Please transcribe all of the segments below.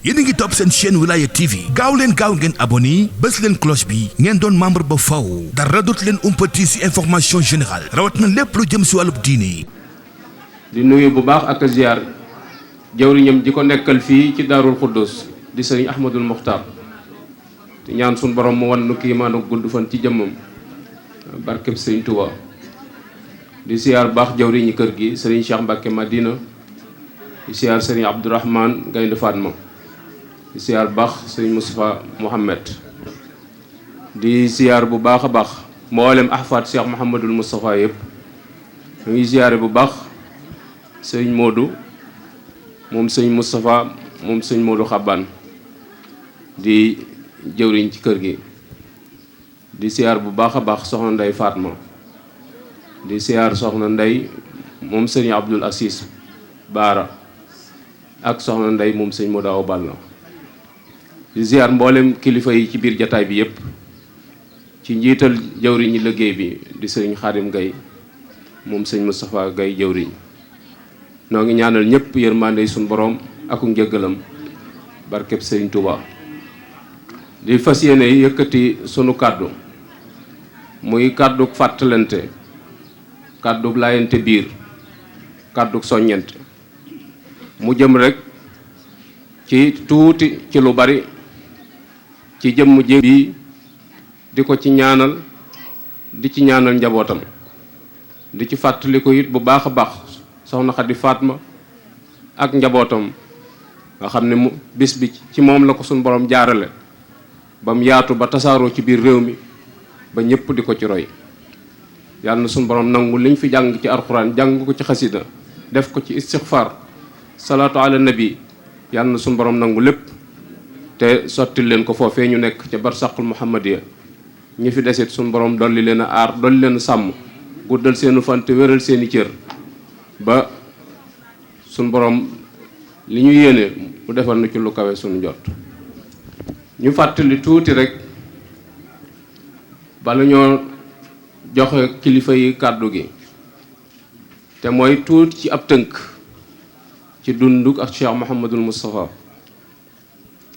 yéen a ngi topp seen chaîne Wilaya TV gaaw leen ngeen abonné bés leen cloche bi ngeen doon membre ba faw dara dootu leen umpati ci information générale rawat na lépp lu jëm ci wàllub diine yi. di nuyu bu baax ak ziar jawriñam ji ko nekkal fii ci Daarul Xuddus di sëriñ Ahmadul Muxtaar te ñaan suñu borom mu wan nu kii maanaam gudd fan ci jëmmam barkeb sëriñ Touba. di ziar bu baax jawriñi kër gi sëriñ Cheikh Mbacke Madina di ziar sëriñ Abdourahman Gaynde Fatma di ziar bu baax sëriñ Moustapha Mohamed di ziar bu baax a baax mboolem ahfaad Cheikh Mouhamadul Moustapha yëpp ñu ngi ziare bu baax sëriñ Modou moom sëriñ Moustapha moom sëriñ Modou Xaban di jëwriñ ci kër gi di ziar bu baax a baax soxna Ndey Fatma di ziar soxna Ndey moom sëriñ Abdul Asis Baara ak soxna Ndey moom sëriñ Modou Awa Balla di ziar mboolem kilifa yi ci biir jataay bi yépp ci njiital jawriñi liggéey bi di sëriñ Xaadim Gay moom sëriñ Moustapha Gay jawriñ noo ngi ñaanal ñëpp yërmande suñu borom ak njëggalam barkeb sëriñ Touba. di fas yéene yëkkati sunu kàddu muy kàdduk fàttalante kàdduk laayante biir kàdduk soññente mu jëm rek ci tuuti ci lu bari ci jëmm ji bi di ko ci ñaanal di ci ñaanal njabootam di ci fàttaliku it bu baax a baax soxna Xadi Fatma ak njabootam nga xam ne mu bis bi ci moom la ko suñu borom jaarale ba mu yaatu ba tasaaroo ci biir réew mi ba ñëpp di ko ci roy yàlla na suñu borom nangu liñ fi jàng ci alxuraan jàng ko ci xasida def ko ci istixfaar salaatu ala nabi yàlla na suñu borom nangu lépp te sotti leen ko foofee ñu nekk ca barsaqul muhammadiya ñi fi desit suñu borom dolli leen a aar dolli leen a sàmm guddal seenu fan te wéral seeni cër ba suñu borom li ñu yéene mu defal nu ci lu kawe suñu jot. ñu fàttali tuuti rek bala ñoo joxe kilifa yi kàddu gi te mooy tuuti ci ab tënk ci dunduk ak Cheikh Mouhamadul Moustapha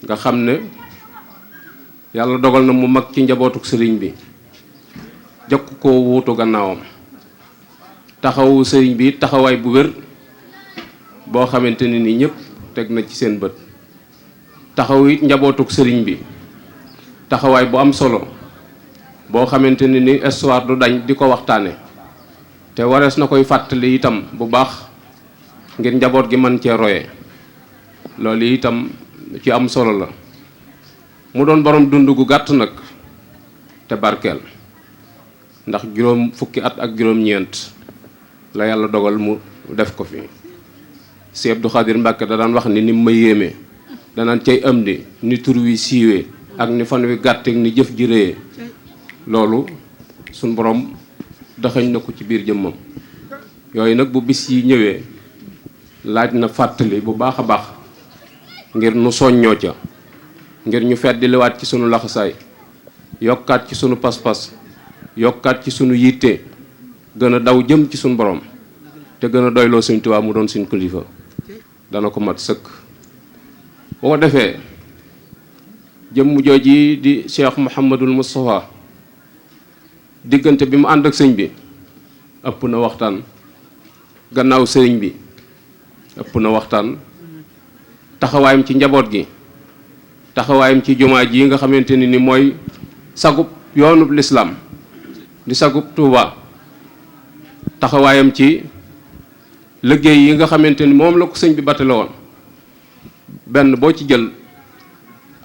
nga xam ne yàlla dogal na mu mag ci njabootuk sëriñ bi jokk koo wuutu gannaawam taxawu sëriñ bi taxawaay bu wér boo xamante ne ni ñëpp teg na ci seen bët taxaw it njabootuk sëriñ bi taxawaay bu am solo boo xamante ne ni histoire du dañ di ko waxtaane te warees na koy fàttali itam bu baax ngir njaboot gi mën cee roye loolu itam ci am solo la mu doon borom dund gu gàtt nag te barkeel ndax juróom fukki at ak juróom-ñeent la yàlla dogal mu def ko fi Sëñ Abdou Khadir Mbàkke da daan wax ni ma yéeme danaan cay am di ni tur wi siiwee ak ni fan wi gàtteeg ni jëf ji réyee loolu suñ borom daxañ na ko ci biir jëmmam yooyu nag bu bis yi ñëwee laaj na fàttali bu baax a baax ngir nu soññoo ca ngir ñu feddiliwaat ci sunu laxasaay yokkaat ci sunu pas-pas yokkaat ci sunu yitte gën a daw jëm ci sunu borom te gën a doyloo Sëñ Tuubaa mu doon suñ kilifa dana ko mat sëkk. boo ko defee jëmm jooji di Cheikh Mouhamadul Moustapha diggante bi mu ànd ak sëñ bi ëpp na waxtaan gannaaw sëriñ bi ëpp na waxtaan taxawaayam ci njaboot gi taxawaayam ci jumaa ji nga xamante ni mooy sagub yoonub lislaam di sagub Tuuba taxawaayam ci liggéey yi nga xamante ni moom la ko sëñ bi batale woon benn boo ci jël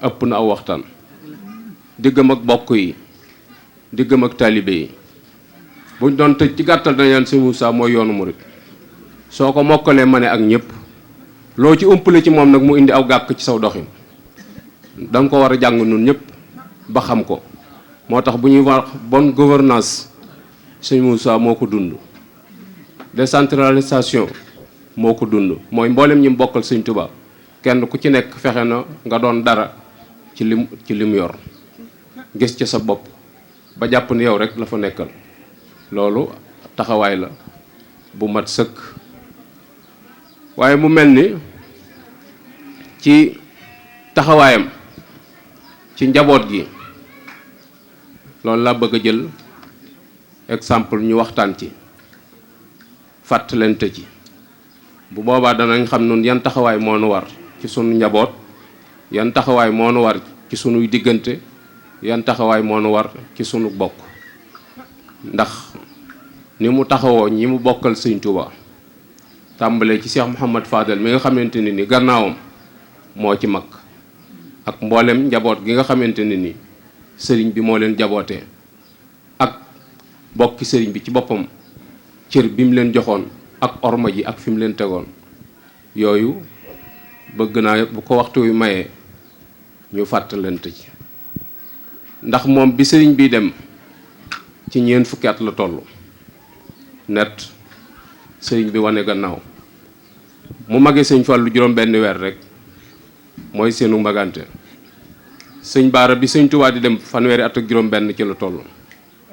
ëpp na aw waxtaan diggam ak bokk yi diggam ak taalibe yi buñ doon tëj ci gàttal dañaan sëñ Moussa mooy yoonu murit soo ko mokkalee ma ne ak ñëpp loo ci umpale ci moom nag mu indi aw gàkk ci saw doxin da nga ko war a jàng nun ñëpp ba xam ko moo tax bu ñuy wax bonne gouvernance sëñ Moussa moo ko dund décentralisation moo ko dund mooy mboolem ñi mu bokkal sëñ Tuubaa kenn ku ci nekk fexe na nga doon dara ci lim yor gis ci sa bopp ba jàpp ne yow rek la fa nekkal loolu taxawaay la bu mat sëkk waaye mu mel ni ci taxawaayam ci njaboot gi loolu laa bëgg a jël exemple ñu waxtaan ci fàttalante ci bu boobaa danañ xam nun yan taxawaay moo nu war ci sunu njaboot yan taxawaay moo nu war ci sunuy diggante yan taxawaay moo nu war ci sunu bokk ndax ni mu taxawoo ñi mu bokkal Sëñ Tuuba tàmbalee ci Cheikh Mouhamad Fadel mi nga xamante ne ni gannaawam moo ci mag ak mboolem njaboot gi nga xamante ne ni sëriñ bi moo leen jabootee ak bokki sëriñ bi ci boppam cër bi mu leen joxoon ak orma ji ak fi mu leen tegoon yooyu bëgg naa bu ko waxtu wi mayee ñu fàttalante ci ndax moom bi sëriñ bi dem ci ñeent fukki at la toll net sëriñ bi wane gannaaw mu magee sëñ Fallu juróom benn weer rek mooy seenu mbagante sëñ Baara bi sëñ Tuubaa di dem fanweeri at ak juróom benn ci la toll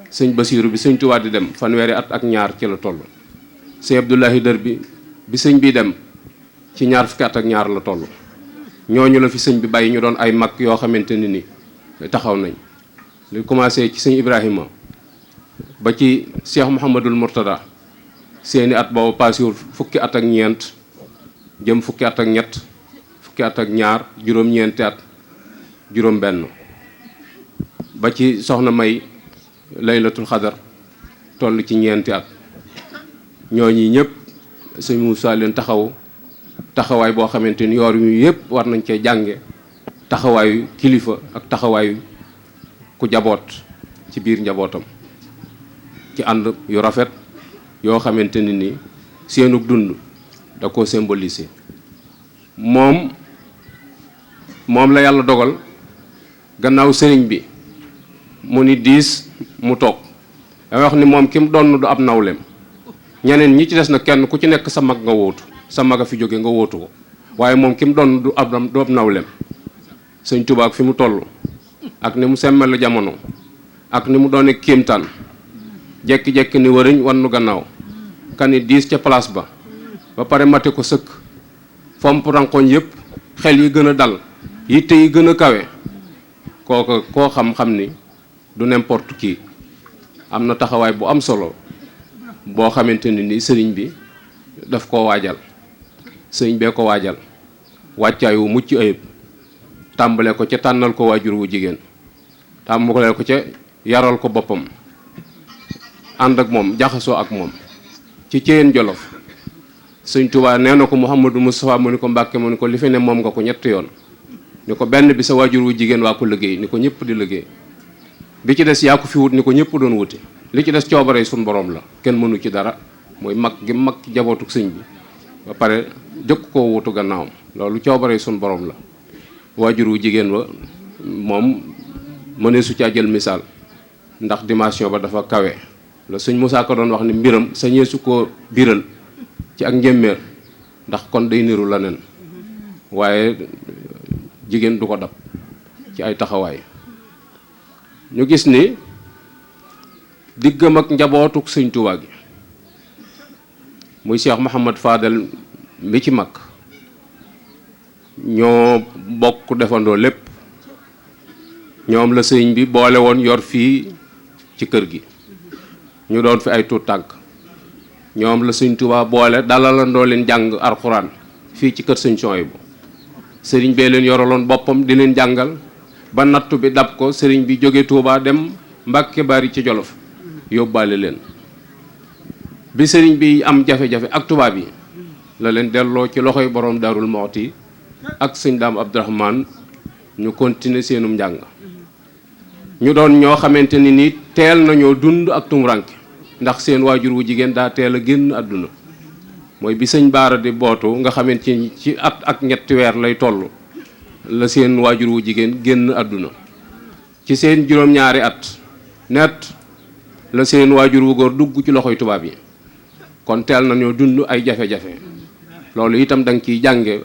sëñ Basiiru bi sëñ Tuubaa di dem fanweeri at ak ñaar ci la toll sëñ Abdoulahi Dër bi sëñ bi dem ci ñaar fukki at ak ñaar la toll ñooñu la fi sëñ bi bàyyi ñu doon ay mag yoo xamante ni taxaw nañ li commencé ci sëñ Ibrahima ba ci Cheikh Mouhamadul Mourtada seeni at boobu paasiwul fukki at ak ñeent jëm fukki at ak ñett fukki at ak ñaar juróom-ñeenti at juróom benn ba ci soxna May laylatul xadar toll ci ñeenti at ñooñi ñëpp sëñ Moussa leen taxawaay boo xamante ni yoor yu yëpp war nañ cee jànge taxawaayu kilifa ak taxawaayu ku jaboot ci biir njabootam ci ànd yu rafet yoo xamante ni seenug dund da ko symboliser moom la yàlla dogal gannaaw sëriñ bi mu ni diis mu toog damay wax ni moom ki mu doon du ab nawleem ñeneen ñi ci des na kenn ku ci nekk sa mag nga wóotu sa mag a fi jóge nga wóotu ko waaye moom ki mu doon du ab nawleem sëñ Tuubaa ak fi mu toll ak ni mu semmel jamono ak ni mu doone kéemtaan jekki-jekki ni wëriñ wannu gannaaw kani diis ca place ba pare mate ko sëkk fomp rankoñ yëpp xel yi gën a dal yitte yi gën a kawe koo xam-xam ni du n'importe qui am na taxawaay bu am solo boo xamante ni sëriñ bi daf koo waajal sëriñ bee ko waajal wàccaay wu mucc ayib tàmbale ko ca tànnal ko waajur wu jigéen tàmbale ko ca yaral ko boppam ànd ak moom jaxasoo ak moom ci Ceyeen Jolof sëñ Tuubaa nee na ko Mouhamadou Moustapha mu ni ko Mbàkke mu ni ko li fi ne moom nga ko ñetti yoon ni ko benn bi sa waajur wu jigéen waa ko liggéey ni ko ñëpp di liggéey bi ci des yaa ko fi wut ni ko ñëpp doon wuti li ci des coobare suñ borom la kenn mënu ci dara mooy mag gi mag ci jabootuk sëñ bi ba pare jëkk koo wutu gannaawam loolu coobare suñ borom la waajur wu jigéen wa moom mënee su caa jël misaal ndax dimension ba dafa kawe la sëñ Moussa ko doon wax ni mbiram sañee su ko biral ci ak njéeméer ndax kon day niru la nen waaye jigéen du ko dab ci ay taxawaay ñu gis ni diggam ak njabootuk sëñ Tuubaa gi muy Cheikh Mouhamad Fadel mi ci mag ñoo bokk defandoo lépp ñoom la sëñ bi boole woon yor fii ci kër gi ñu doon fi ay tuut tànk ñoom la sëñ Tuubaa boole dalalandoo leen jàng alxuraan fii ci kër sëñ Suhaybu sëriñ bee leen yoraloon boppam di leen jàngal ba nattu bi dab ko sëriñ bi jóge Tuubaa dem Mbàkke Bari ci Jolof yóbbaale leen bi sëriñ bi am jafe-jafe ak tubaab yi la leen delloo ci loxoy borom Daarul Muxti ak sëñ Daam Abdourahmane ñu continuer seenum njàng ñu doon ñoo xamante ni teel nañoo dund ak tumuranke ndax seen waajur wu jigéen daa teel a génn àdduna mooy bi sëñ Baara di bootu nga xamante ni ci at ak ñetti weer lay toll la seen waajur wu jigéen génn àdduna ci seen juróom-ñaari at net la seen waajur wu góor dugg ci loxoy tubaab yi kon teel nañoo dund ay jafe-jafe loolu itam da nga ciy jànge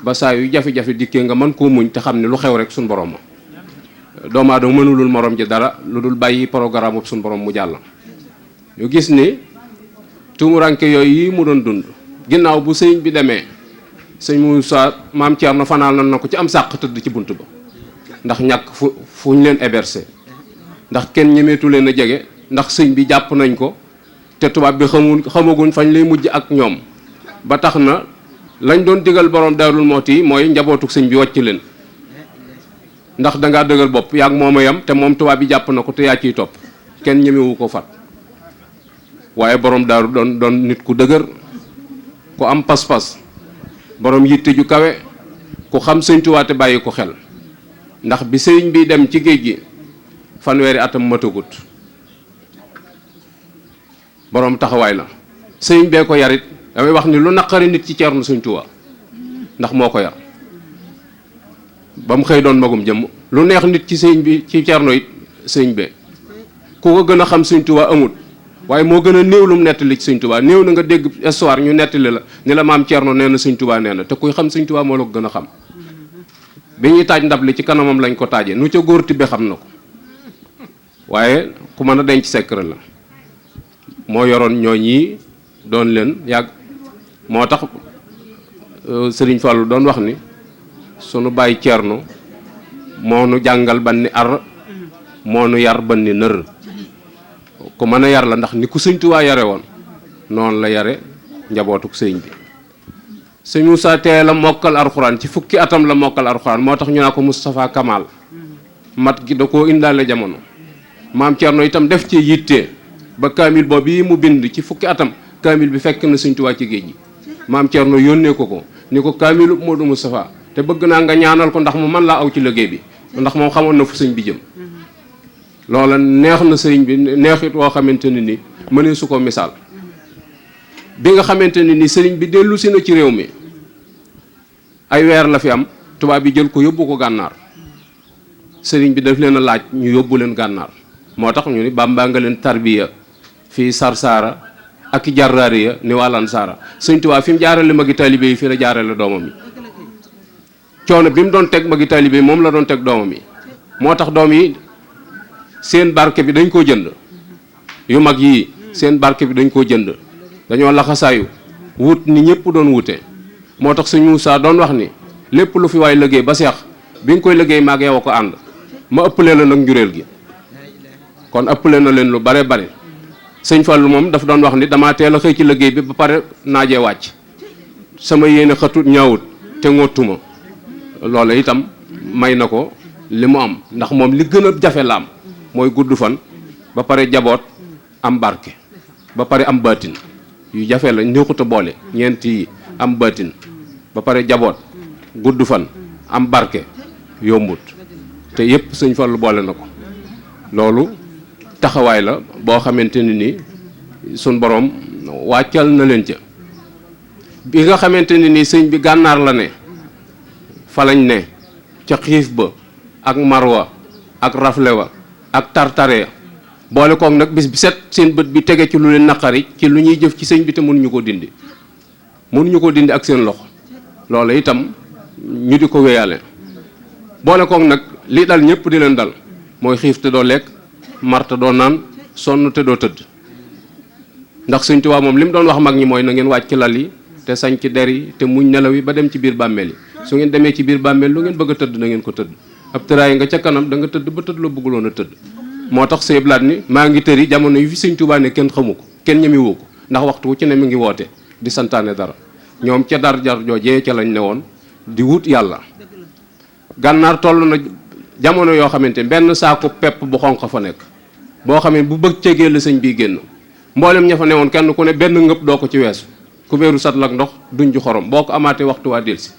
ba saa yu jafe-jafe dikkee nga mën koo muñ te xam ne lu xew rek suñ borom ma doomu aadama mënulul morom ji dara lu dul bàyyi programme bu suñ borom mu jàll ñu gis ni tumuranke yooyu yi mu doon dund ginnaaw bu sëñ bi demee sëñ Moussa maam Thierno fanaal na ko ci am sàq tëdd ci bunt ba ndax ñàkk fu ñu leen héberger ndax kenn ñemeetu leen a jege ndax sëñ bi jàpp nañ ko te tubaab bi xamaguñ fañ lay mujj ak ñoom ba tax na lañ doon digal borom Daarul Muxti mooy njabootuk sëñ bi wàcc leen ndax dangaa dëgal bopp yaag mooma yam te moom tubaab bi jàpp na ko te yaa ciy topp kenn ñemewu ko fat waaye borom daaru doon nit ku dëgër ku am pas-pas borom yitte ju kawe ku xam sëñ Tuubaa te bàyyi ko xel ndax bi sëriñ bi dem ci géej gi fanweeri atam matagut borom taxawaay la sëriñ bee ko yarit damay wax ni lu naqari nit ci Ceerno sëñ Tuubaa ndax moo ko yar ba mu xëy doon magum jëmm lu neex nit ci sëriñ bi ci Ceerno it sëriñ bee ku ko gën a xam sëñ Tuubaa amut waaye moo gën a néew lu mu nettali ci sëñ Tuubaa néew na nga dégg histoire ñu nettali la ni la maam Ceerno nee na sëñ Tuubaa nee na te kuy xam sëñ Tuubaa moo la ko gën a xam bi ñuy taaj ndab li ci kanamam lañ ko taajee nu ca góor tibbe xam na ko waaye ku mën a denc secret la moo yoroon ñooñi doon leen yàgg moo tax sëriñ Fallou doon wax ni sunu baay Ceerno moo nu jàngal ban ni ar moo nu yar ban ni nër ku mën a yar la ndax ni ku sëñ Tuubaa yare woon noonu la yare njabootuk sëñ bi sëñ Moussa teel a mokkal alxuraan ci fukki atam la mokkal alxuraan moo tax ñu naa ko Moustapha Kamal mat gi da koo indaale jamono maam Thierno itam def ci yitte ba kaamil boobu yi mu bind ci fukki atam kaamil bi fekk na sëñ Tuubaa ci géej gi maam Thierno yónnee ko ni ko kaamilu Modou Moustapha te bëgg naa nga ñaanal ko ndax mu mën laa aw ci liggéey bi ndax moom xamoon na fu sëñ bi jëm loola neex na sëriñ bi neexit woo xamante ne ni mënee su ko misaal bi nga xamante ne ni sëriñ bi dellu si na ci réew mi ay weer la fi am tubaab bi jël ko yóbbu ko gànnaar sëriñ bi daf leen a laaj ñu yóbbu leen gànnaar moo tax ñu ni Bàmba nga leen tarbiya fii Sarsara ak i jarraariya ni wàllan saara sëñ Tuubaa fi mu jaarale magi taalibe yi fii la jaarale doomam yi coono bi mu doon teg magi taalibe yi moom la doon teg doomam yi moo tax doom yi seen barke bi dañ koo jënd yu mag yii seen barke bi dañ koo jënd dañoo laxasaayu wut ni ñëpp doon wute moo tax sëñ Moussa doon wax ni lépp lu fi waay liggéey ba seex bi nga koy liggéey maag yow a ko ànd ma ëppalee la nag njuréel gi kon ëppale na leen lu bare bare sëñ Fallu moom dafa doon wax ni damaa teel a xëy ci liggéey bi ba pare naajee wàcc sama yéene xatut ñaawut te ngottuma loola itam may na ko li mu am ndax moom li gën a jafe la am mooy gudd fan ba pare jaboot am barke ba pare am baatin yu jafe la neexut a boole ñeent yi am baatin ba pare jaboot gudd fan am barke yombut te yépp sëñ Fallu boole na ko loolu taxawaay la boo xamante ne ni suñ borom wàccal na leen ca bi nga xamante ne ni sëñ bi gànnaar la ne fa lañ ne ca xiif ba ak marwa ak rafle wa ak tartare boole koog nag bis bi set seen bët bi tege ci lu leen naqari ci lu ñuy jëf ci sëñ bi te mënuñu ko dindi ak seen loxo loola itam ñu di ko wéyale boole koog nag li dal ñëpp di leen dal mooy xiif te doo lekk mar te doo naan sonn te doo tëdd ndax sëñ Tuubaa moom li mu doon wax mag ñi mooy na ngeen wàcc ci lal yi te sañ ci der yi te muñ nelaw yi ba dem ci biir bàmmeel yi su ngeen demee ci biir bàmmeel lu ngeen bëgg a tëdd na ngeen ko tëdd ab tëraay nga ca kanam da nga tëdd ba tëdd loo bëgguloon a tëdd moo tax sëñ blaat ni maa ngi tëri jamono yu fi sëñ Tuubaa ne kenn xamu ko kenn ñemewoo ko ndax waxtu wu ci ne mi ngi woote di santaane dara ñoom ca dar jar joojee ca lañ ne woon di wut yàlla gànnaar toll na jamono yoo xamante benn saako pepp bu xonq fa nekk boo xam ne bu bëgg cegee la sëñ bii génn mboolem ña fa ne woon kenn ku ne benn ngëpp doo ko ci weesu ku béeru satl ak ndox duñ ju xorom boo ko amaatee waxtu waa delsi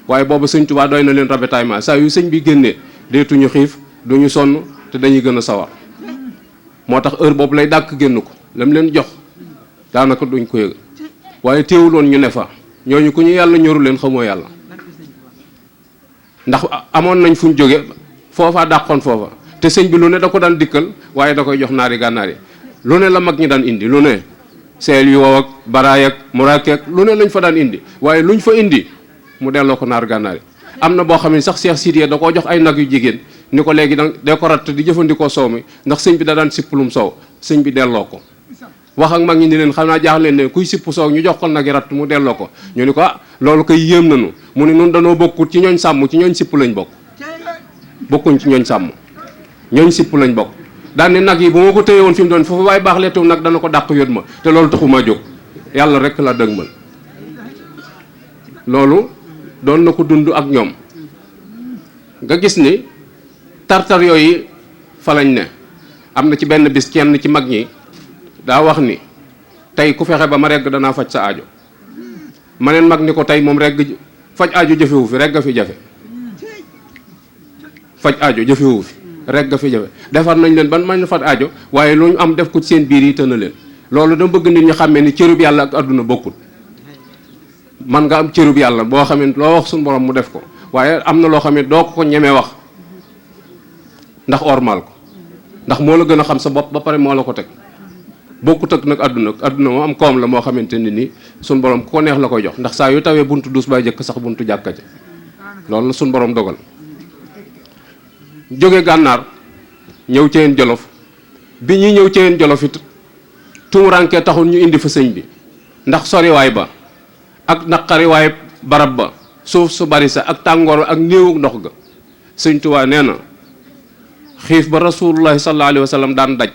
waaye boobu sëñ Tuubaa doy na leen ravitaillement saa yu sëñ bi génnee deetuñu xiif duñu sonn te dañuy gën a sawar moo tax heure boobu lay dàkk génn ko lam leen jox daanaka duñ ko yëg waaye teewuloon ñu ne fa ñooñu ku ñu yàlla ñoru leen xamoo yàlla ndax amoon nañ fuñ jóge foofaa dàqoon foofa te sëñ bi lu ne da ko daan dikkal waaye da koy jox naari gànnaar yi lu ne la mag ñi daan indi lu ne seel yu wow ak baraay ak muraake ak lu ne lañ fa daan indi waaye luñ fa indi mu delloo ko naar gànnaar yi am na boo xam ne sax Cheikh Sidiya da koo jox ay nag yu jigéen ni ko léegi danga dee ko ratt di jëfandikoo soow mi ndax sëñ bi da daan sippalum soow sëñ bi delloo ko wax ak mag ñi ni leen xam naa jaax leen ne kuy sipp soog ñu jox ko nag rat mu delloo ko ñu ni ko loolu koy yéem nañu mu ni nun danoo bokkut ci ñooñ sàmm ci ñooñ sipp lañ bokk bokkuñ ci ñooñ sàmm ñooñ sipp lañ bokk daan ne nag yi bu ma ko téye woon fi mu doon foofu waaye baax leetu nag dana ko dàq yót ma te loolu taxumaa jóg yàlla rek la dëgmal loolu doon na ko dund ak ñoom nga gis ni tartar yooyu fa lañ ne am na ci benn bis kenn ci mag ñi daa wax ni tey ku fexe ba ma regg danaa faj sa aajo ma neen mag ni ko tey moom regg faj aajo jëfewu fi regg a fi jafe faj aajo jëfewu fi regg a fi jafe defar nañ leen ban mañ faj aajo waaye lu ñu am def ko ci seen biir yi tëna leen loolu dama bëgg nit ñi xàmmee ni cërub yàlla ak àdduna bokkul man nga am cërub yàlla boo xam ne loo wax suñu borom mu def ko waaye am na loo xam ne doo ko ñemee wax ndax ormal ko ndax moo la gën a xam sa bopp ba pare moo la ko teg bokkut ak nag àdduna moo am koom la moo xamante ni nii suñu borom ku ko neex la koy jox ndax saa yu tawee buntu dus bay jëkk sax buntu jàkka ja loolu la suñu borom dogal jóge gànnaar ñëw Ceyeen Jolof bi ñuy ñëw Ceyeen Jolof it tumuraanke taxul ñu indi fa sëñ bi ndax soriwaay ba ak naqariwaay barab ba suuf su bari sa ak tàngoor ak néewu ndox ga sëñ Tuubaa nee na xiif ba rasulullahi sallallahu alayhi wa sallam daan daj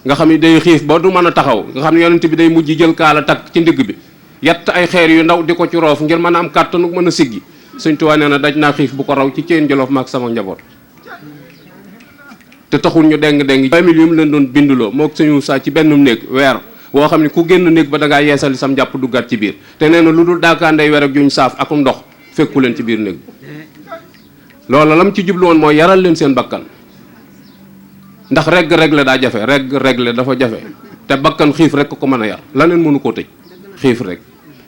nga xam ne day xiif ba du mën a taxaw nga xam ne yonent bi day mujj jël kaala takk ci ndigg bi yett ay xeer yu ndaw di ko ci roof ngir mën a am kàttanu mën a siggi sëñ Tuubaa nee na daj naa xiif bu ko raw ci Ceyeen Jolof maak sama njaboot te taxul ñu deng-deng 20 yu mu leen doon binduloo moo sëñu saa ci benn néeg weer woo xam ne ku génn néeg ba da ngaa yeesali sam jàpp duggaat ci biir te nee na lu dul daakaanday weer ak juñ saaf akum ndox fekku leen ci biir néeg loola lam ci jublu woon mooy yaral leen seen bakkan ndax regg regle daa jafe regg regle dafa jafe te bakkan xiif rek ko mën a yar laneen mënu koo tëj xiif rek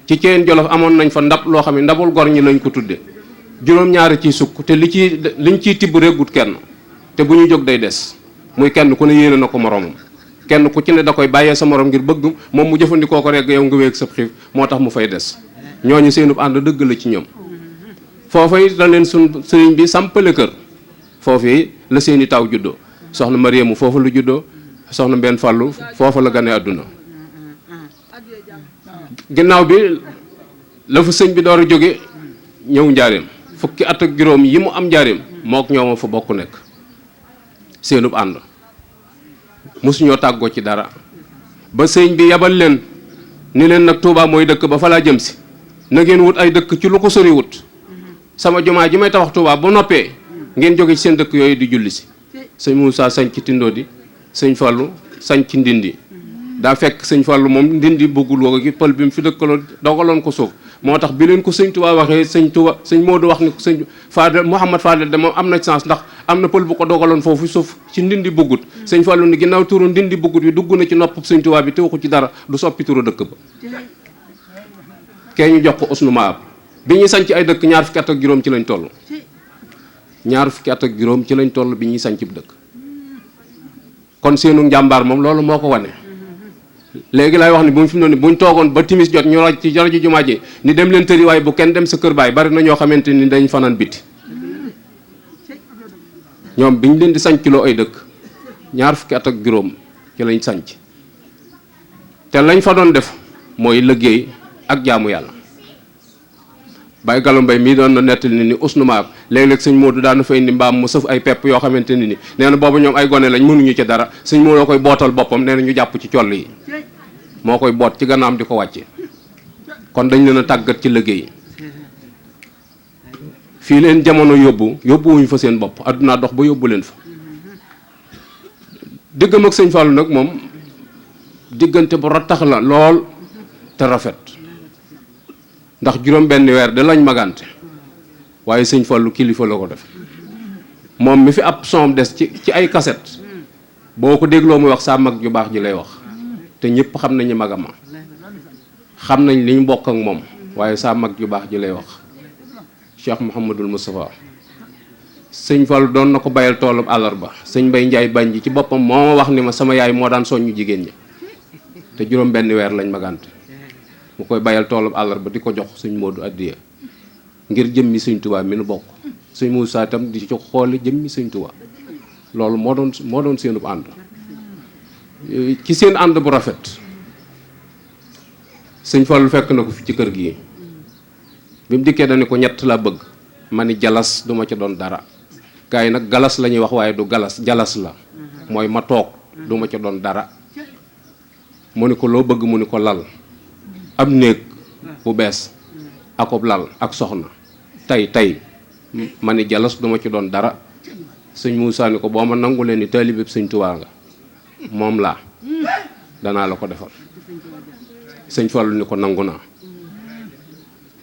ci Ceyeen Jolof amoon nañ fa ndab loo xam ne ndabul gor ñi lañ ko tudde juróom-ñaari ciy sukk te liñ ciy tibb reggut kenn te bu ñu jóg day des muy kenn ku ne yéene na ko moromam kenn ku ci ne da koy bàyyee sa morom ngir bëgg moom mu jëfandikoo ko regg yow nga wéeg sa xiif moo tax mu fay des ñooñu seenub ànd dëgg la ci ñoom foofa it la leen suñ sëriñ bi sampale kër foofu yi la seeni taw juddoo soxna Mariamu foofa la juddoo soxna Mbenn Fàllu foofa la gane àdduna ginnaaw bi la fa sëñ bi door a jóge ñëw njaareem fukki at ak juróom yi mu am njaareem mook ñooma fa bokk nekk seenub ànd mosuñoo tàggoo ci dara ba sëñ bi yabal leen ni leen nag Touba mooy dëkk ba fa laa jëm si na ngeen wut ay dëkk ci lu ko sori wut sama jumaa ji may tabax Touba bu noppee ngeen jóge ci seen dëkk yooyu di julli si sëñ Moussa sañ ci Tindodi sëñ Fallou sañ ci Ndindi daa fekk sëñ Fallou moom Ndindi bëggul woo gi pël bi mu fi dëkkaloon dogaloon ko suuf moo tax bi leen ko sëñ Touba waxee sëñ Modou wax ni ko sëñ Fadel Mouhamad Fadel de moom am na chance ndax am na pël bu ko dogaloon foofu suuf ci Ndindi bëggut sëñ Fallou ni ginnaaw turu Ndindi bëggut bi dugg na ci nopp sëñ Touba bi te waxu ci dara du soppi turu dëkk ba kee ñu jox ko usnu maab bi ñuy sanc ay dëkk ñaar fukki at ak juróom ci lañ toll ñaar fukki at ak juróom ci lañ toll bi ñuy sanc bu dëkk kon seenu njàmbaar moom loolu moo ko wane léegi lay wax ni bu mu fi mu ne buñ toogoon ba timis jot ñu raj ci rajo jumaa ji ni dem leen tëri waaye bu kenn dem sa kër baay bari na ñoo xamante ni dañ fanaan biti ñoom biñ leen di sancloo ay dëkk ñaar fukki at ak juróom ci lañ sanc te lañ fa doon def mooy liggéey ak jaamu yàlla Baye Gallo Mbaye mii doon na nettali ni usnu maab léeg-léeg sëñ Modou daan na fa indi mbaam mu sëf ay pepp yoo xamante ni nee na boobu ñoom ay gone lañ mënuñu ci dara sëñ Modou koy bootal boppam nee na ñu jàpp ci coll yi moo koy boot ci gannaam di ko wàcce kon dañ leen a tàggat ci liggéey fii leen jamono yóbbuwuñu fa seen bopp addunaa dox ba yóbbu leen fa diggam ak sëñ Fallou nag moom diggante bu rattax la lool te rafet ndax juróom benn weer de lañ magante waaye sëñ Fallou kilifa la ko def moom mi fi ab son des ci ay kaset boo ko dégloo muy wax saa mag ju baax ji lay wax te ñëpp xam nañu magama xam nañ li ñu bokk ak moom waaye saa mag ju baax ji lay wax Cheikh Mouhamadul Moustapha sëñ Fallou doon na ko bayal toolub àllarba sëñ Mbay Njaay Banji ci boppam moo ma wax ni ma sama yaay moo daan soññu jigéen ñi te juróom benn weer lañ magante mu koy bayal toolub àllarba di ko jox sëñ Modou addiya ngir jëmmi sëñ Touba mi nu bokk sëñ Moussa itam di ci xooli jëmmi sëñ Touba loolu moo doon seenub ànd ci seen ànd bu rafet sëñ Fallu fekk na ko fi ci kër gi bi mu dikkee dañu ko ñett la bëgg ma ni jalas duma ci doon dara gars yi nag galas la ñuy wax waaye du galas jalas la mooy ma toog duma ci doon dara mu ni ko loo bëgg mu ni ko lal ab néeg bu bees akob lal ak soxna tey ma ni jalas duma ci doon dara sëñ Moussa ni ko boo ma nangu leen ni taalibe sëñ Tuubaa nga moom laa danaa la ko defal sëñ Fallu ni ko nangu naa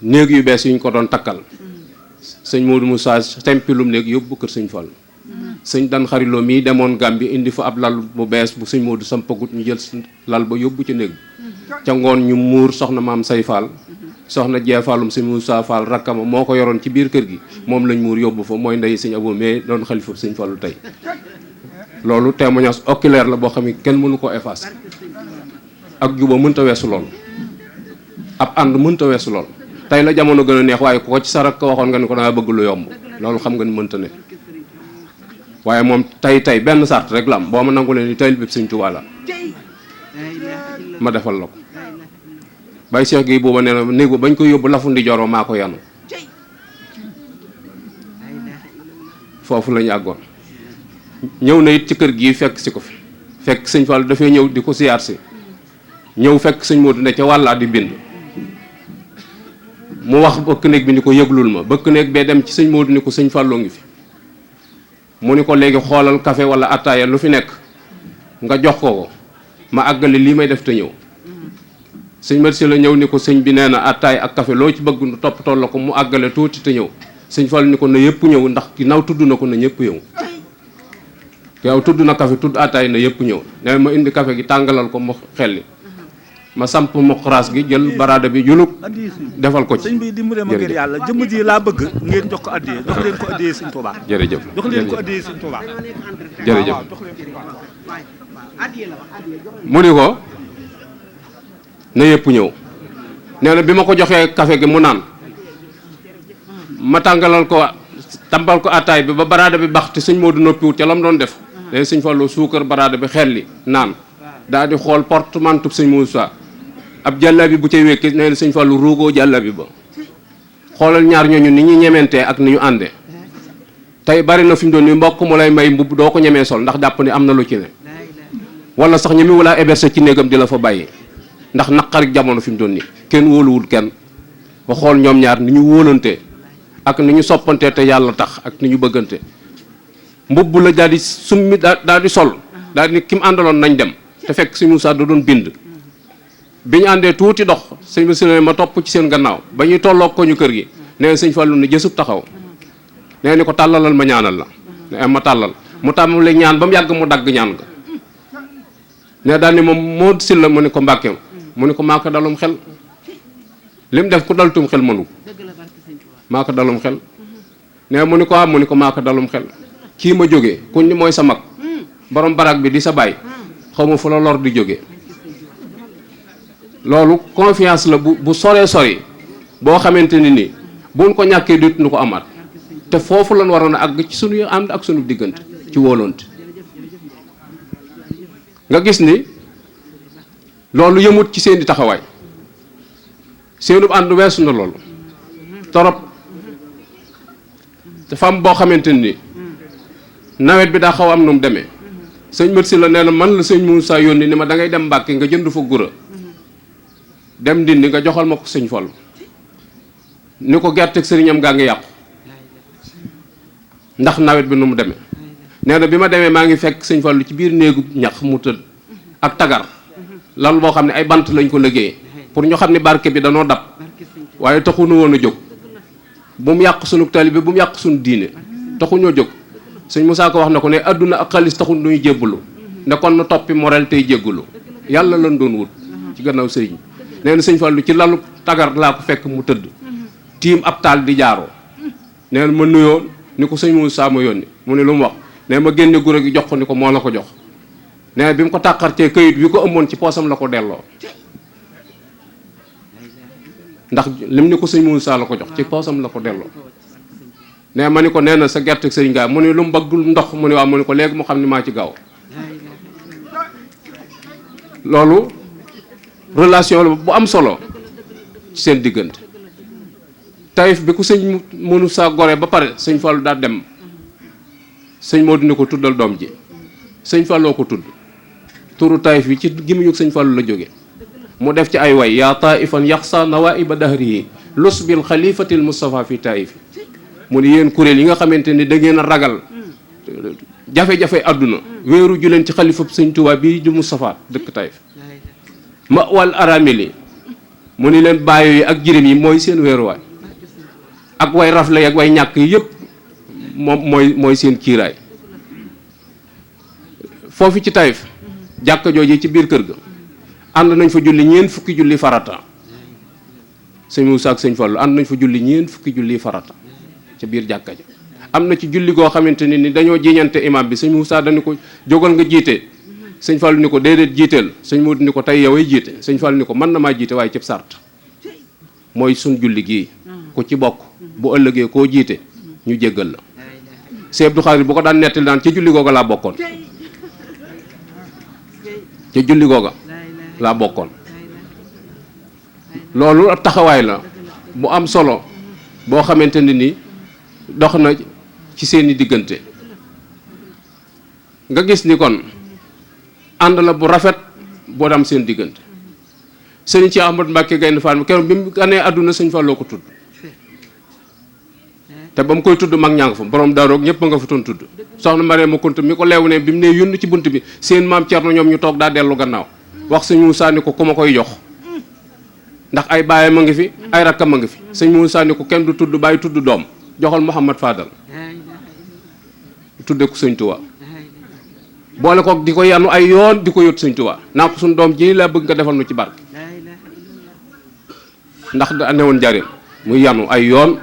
néeg yu bees yu ñu ko doon takkal sëñ Modou Moussa tempilum néeg yóbbu kër sëñ Fallu sëñ Dan Xariloo mii demoon Gàmbi indi fa ab lal bu bees bu sëñ Modou sampagut ñu jël lal ba yóbbu ci néeg bi ca ngoon ñu muur soxna maam say Fall soxna Jee Fallum sëñ Moussa Fall rakkama moo ko yoroon ci biir kër gi moom lañ muur yóbbu fa mooy ndey sëñ Abo mais doon xalifa sëñ Fallu tey loolu témoignage oculaire la boo xam ne kenn mënu ko effacer ak juba mënta weesu lool ab ànd mënta weesu lool tey la jamono gën a neex waaye ku ko ci sarak ko waxoon nga ni ko da nga bëgg lu yomb loolu xam nga ni mënta ne waaye moom tey benn sart rek la am boo ma nangu leen ni tey bépp sëñ Tuubaa la ma defal la ko Baye Cheikh Gueye booba nee na néeg ba bañ ko yóbbu lafu ndi joro maa ko yanu foofu la ñu àggoon ñëw na it ci kër gii fekk si ko fi fekk sëñ Fall dafay ñëw di ko siyaar si ñëw fekk sëñ Modou ne ca wàllaa di bind mu wax bëkk néeg bi ni ko yëglul ma bëkk néeg bee dem ci sëñ Modou ni ko sëñ Falloo ngi fi mu ni ko léegi xoolal café wala attaaya lu fi nekk nga jox ko ma àggale lii may def te ñëw sëñ Mat Si la ñëw ni ko sëñ bi nee na attaay ak café loo ci bëgg nu toppatoo la ko mu àggale tuuti te ñëw sëñ Fall ni ko na yëpp ñëw ndax ginnaaw tudd na ko na ñëpp ñëw yow tudd na café tudd attaay na yëpp ñëw nee ma indi café gi tàngalal ko mu xelli ma samp moqaraas gi jël baraada bi julub defal ko ci sëñ bi dimbale ma ngir yàlla jëmm ji laa bëgg ngeen jox ko addiyee jox leen ko addiyee sëñ Tuubaa jërëjëf jox leen ko addiyee sëñ Tuubaa jërëjëf mu ni ko na yëpp ñëw nee na bi ma ko joxee café gi mu naan ma tàngalal ko tàmbal ko attaay bi ba baraada bi bax te sëñ Modou noppiwut ca la mu doon def léegi sëñ Fallu suukar baraada bi xelli naan daal di xool portemanteau sëñ Moussa ab jàllabi bu cay wékki nee na sëñ Fallu ruugoo jàllabi ba xoolal ñaar ñooñu ni ñu ñementee ak ni ñu àndee tey bari na fi mu doon ni mbokk mu lay may mbubb doo ko ñemee sol ndax jàpp ni am na lu ci ne wala sax ñemi wala héberger ci néegam di la fa bàyyi ndax naqarik jamono fi mu doon ni kenn wóoluwul kenn ba xool ñoom ñaar ni ñu wóolantee ak ni ñu soppantee te yàlla tax ak ni ñu bëggante mbubb la daal di summi daal di sol daal di ni ki mu àndaloon nañ dem te fekk sëñ Moussa da doon bind bi ñu àndee tuuti dox sëñ Moussa ma topp ci seen gannaaw ba ñuy tolloog ko ñu kër gi nee sëñ Fallu ne jësub taxaw nee ni ko tàllalal ma ñaanal la ne ma tàllal mu tàmmale ñaan ba mu yàgg mu dagg ñaan ga ne daal ni moom moo sil la mu ni ko mbàkkeem mu ni ko maa ko dalum xel lim def ku daltum xel mënu ko maa ko dalum xel ne mu ni ko am mu ni ko maa ko dalum xel kii ma jógee kuñ ni mooy sa mag borom barak bi di sa baay xaw ma fu la lor di jóge loolu confiance la bu soree sori boo xamante ni nii buñ ko ñàkkee dut nu ko amaat te foofu lañ waroon a àgg ci suñu ànd ak suñu diggante ci wóolonte nga gis ni loolu yëmut ci seeni taxawaay seenu ànd weesu na loolu torop te fam boo xamante ni nawet bi daa xaw am nu mu demee sëñ Mat Si la nee na man la sëñ Moussa yónni ni ma da ngay dem Mbàkke nga jënd fa gura dem Ndindi nga joxal ma ko sëñ Fallu ni ko gerteeg sëriñam gaa ngi yàqu ndax nawet bi nu mu demee nee na bi ma demee maa ngi fekk sëñ Fallu ci biir néegu ñax mu tëdd ak tagar lal boo xam ne ay bant lañ ko liggéeyee pour ñu xam ne barke bi danoo dab waaye taxunu woon a jóg bu mu yàq sunu taalibe bu mu yàq sunu diine taxuñoo jóg sëñ Moussa ko wax na ko ne adduna ak xaalis taxul nuy jébbalu ne kon nu toppi morel tey jéggulu yàlla lan doon wut ci gannaaw sëriñ nee na sëñ Fallu ci lalu tagar laa ko fekk mu tëdd tiim ab taal di jaaroo nee na ma nuyoo ni ko sëñ Moussa ma yónni mu ne lu mu wax nee ma génne guro gi jox ko ni ko moo la ko jox nee na bi mu ko tàqartee këyit wi ko ëmboon ci poosam la ko delloo ndax lim ni ko sëñ Moussa la ko jox ci poosam la ko delloo nee ma ni ko nee na sa gerte sëriñ gaa mu ne lu mu bëggul ndox mu ne waaw mu ne ko léegi mu xam ni maa ci gaaw loolu relation la bu am solo ci seen diggante. Taïf bi ku sëñ Moussa gore ba pare sëñ Fallou daa dem sëñ Modou ni ko tuddal doom ji sëñ Falloo ko tudd turu Taïf bi ci gémmiñu sëñ Fallou la jóge mu def ci ay way yaa taifan yaxsa nawaiba dahrihi lus bil xalifatil Moustapha fi Taïf mu ni yéen kuréel yi nga xamante ni da ngeen a ragal jafe-jafe àdduna wéeru ju leen ci xalifa sëñ Touba bii di Moustapha dëkk Taïf ma wal aramili mu ni leen bàyyi yi ak jirim yi mooy seen wéeruwaay ak way rafle ak way ñàkk yi yëpp moom mooy seen kiiraay. foofu ci Taïf jàkka jooju ci biir kër ga ànd nañ fa julli ñeent fukki julli farata sëñ Moussa ak sëñ Fallou ànd nañ fa julli ñeent fukki julli farata ca biir jàkka ja. am na ci julli goo xamante ni dañoo jiñante imam bi sëñ Moussa dañu ko jógal nga jiite sëñ Fallou ni ko déedéet jiiteel sëñ Modou ni ko tey yoway jiite sëñ Fallou ni ko mën na maa jiite waaye cëb sart mooy sun julli gii ku ci bokk bu ëllëgee koo jiite ñu jéggal la. Sëñ Abdou Khadre bu ko daan nettali daan ca julli googa laa bokkoon ca julli googa laa bokkoon. loolu ab taxawaay la bu am solo boo xamante ne ni dox na ci seeni diggante nga gis ni kon ànd la bu rafet boo am seen diggante. sëñ ci Ahmad Mbacke Gaynde Fatma keroog bi mu ganee àdduna sëñ Falloo ko tudd te ba mu koy tudd mag ñaa nga fa borom daaroog ñëpp nga fa doon tudd soxna Mariama Kunta mi ko leewu ne bi mu ne yunn ci bunt bi seen maam Cerno ñoom ñu toog daa dellu gannaaw wax sëñ Moussa ni ko ku ma koy jox ndax ay baayam a ngi fi ay rakkam a ngi fi sëñ Moussa ni ko kenn du tudd bàyyi tudd doom joxal Mouhamad Fadal tudde ko sëñ Touba boole ko di ko yanu ay yoon di ko yót sëñ Touba naa ko suñ doom ji laa bëgg nga defal nu ci barke ndax da newoon jarim muy yanu ay yoon.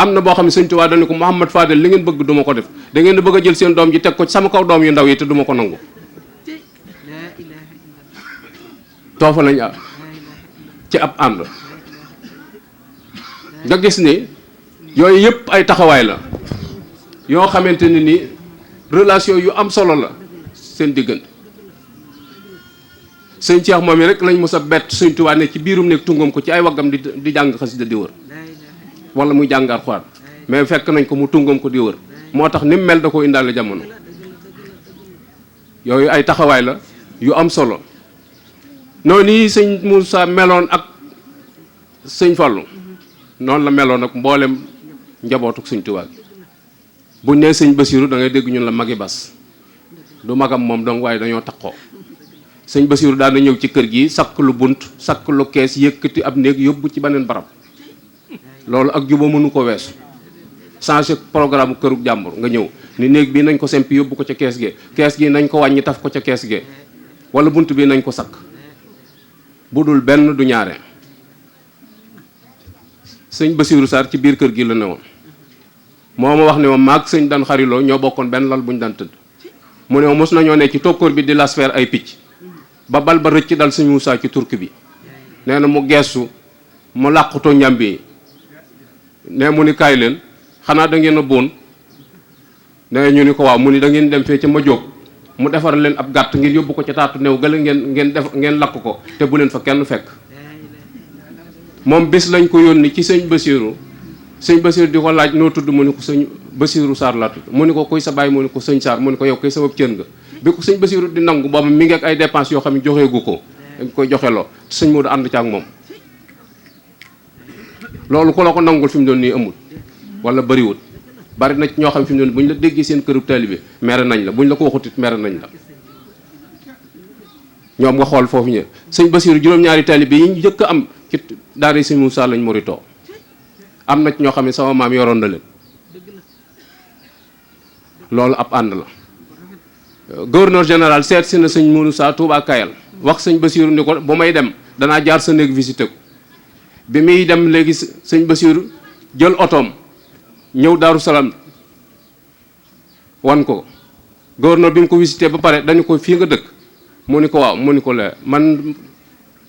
am na boo xam ne sëñ Tuubaa dañu ko Mouhamad Fadel li ngeen bëgg duma ko def da ngeen di bëgg a jël seen doom ji teg ko ci sama kaw doom yu ndaw yi te duma ko nangu. toofa lañ ci ab ànd nga gis ni yooyu yëpp ay taxawaay la yoo xamante ne ni relation yu am solo la seen diggante. sëñ Cheikh moom yi rek lañ mos a bett sëñ Tuubaa ne ci biirum nekk tungam ko ci ay waggam di jàng xasida di wër wala muy jàng Alxuraan mais fekk nañ ko mu tungam ko di wër moo tax ni mu mel da ko indaale jamono. yooyu ay taxawaay la yu am solo noonu yi sëñ Moussa meloon ak sëñ Fallou noonu la meloon ak mboolem njabootuk sëñ Tuubaa gi buñ nee sëñ Basiiru da ngay dégg ñun la magi bas du magam moom donc waaye dañoo takkoo. sëñ Basiiru daan na ñëw ci kër gi sakk lu bunt sakk lu kees yëkkati ab néeg yóbbu ci beneen barab loolu ak juba mënu ko weesu changé programme këru jàmbur nga ñëw ni néeg bi nañ ko sempi yóbbu ko ca kees gi nañ ko wàññi taf ko ca kees gi wala bunt bi nañ ko sakk bu dul benn du ñaare. sëñ Basiiru Sarr ci biir kër gi la newoon moo ma wax ne ma maag sëñ daan xariloo ñoo bokkoon benn lal bu ñu daan tëdd mu ne ma mos nañoo ne ci tokkoor bi di lasfeer ay picc ba bal ba rëcc dal sëñ Moussa ci turk bi nee na mu geestu mu làqutoo njàmbi yi ne mu ni kaay leen xanaa da ngeen a boon ne ñu ni ko waaw mu ni da ngeen dem fee ca ma jóg mu defar leen ab gàtt ngeen yóbbu ko ca taatu new gëla ngeen lakk ko te bu leen fa kenn fekk. moom bés lañ ko yónni ci sëñ Basiiru di ko laaj noo tudd mu ni ko sëñ Basiiru Sarr laa tudd mu ni ko kuy sa baay mu ni ko sëñ Sarr mu ni ko yow koy sabab cër nga bi ko sëñ Basiiru di nangu booba mi ngi ak ay dépenses yoo xam ne joxeegu ko dañ koy joxeloo sëñ Modou ànd ca ak moom. loolu ku la ko nangul fi mu doon nii amul wala bëriwul bari na ci ñoo xam fi mu doon bu ñu la déggee seen kërub taalibe mere nañ la bu ñu la ko waxutit mere nañ la ñoom nga xool foofu ñëw sëñ Basiiru juróom-ñaari taalibe yi ñu jëkk am ci daara sëñ Moussa lañ moritoo am na ci ñoo xam ne sama maam yoroon na leen loolu ab ànd la. gouverneur général seet si na sëñ Moussa Touba Kayal wax sëñ Basiiru ni ko bu may dem danaa jaar sa néeg visité ko bi muy dem léegi sëñ Basiiru jël otoom ñëw Daaru Salaam wan ko gouverneur bi mu ko visité ba pare dañu ko fii nga dëkk mu ni ko waaw mu ni ko lee man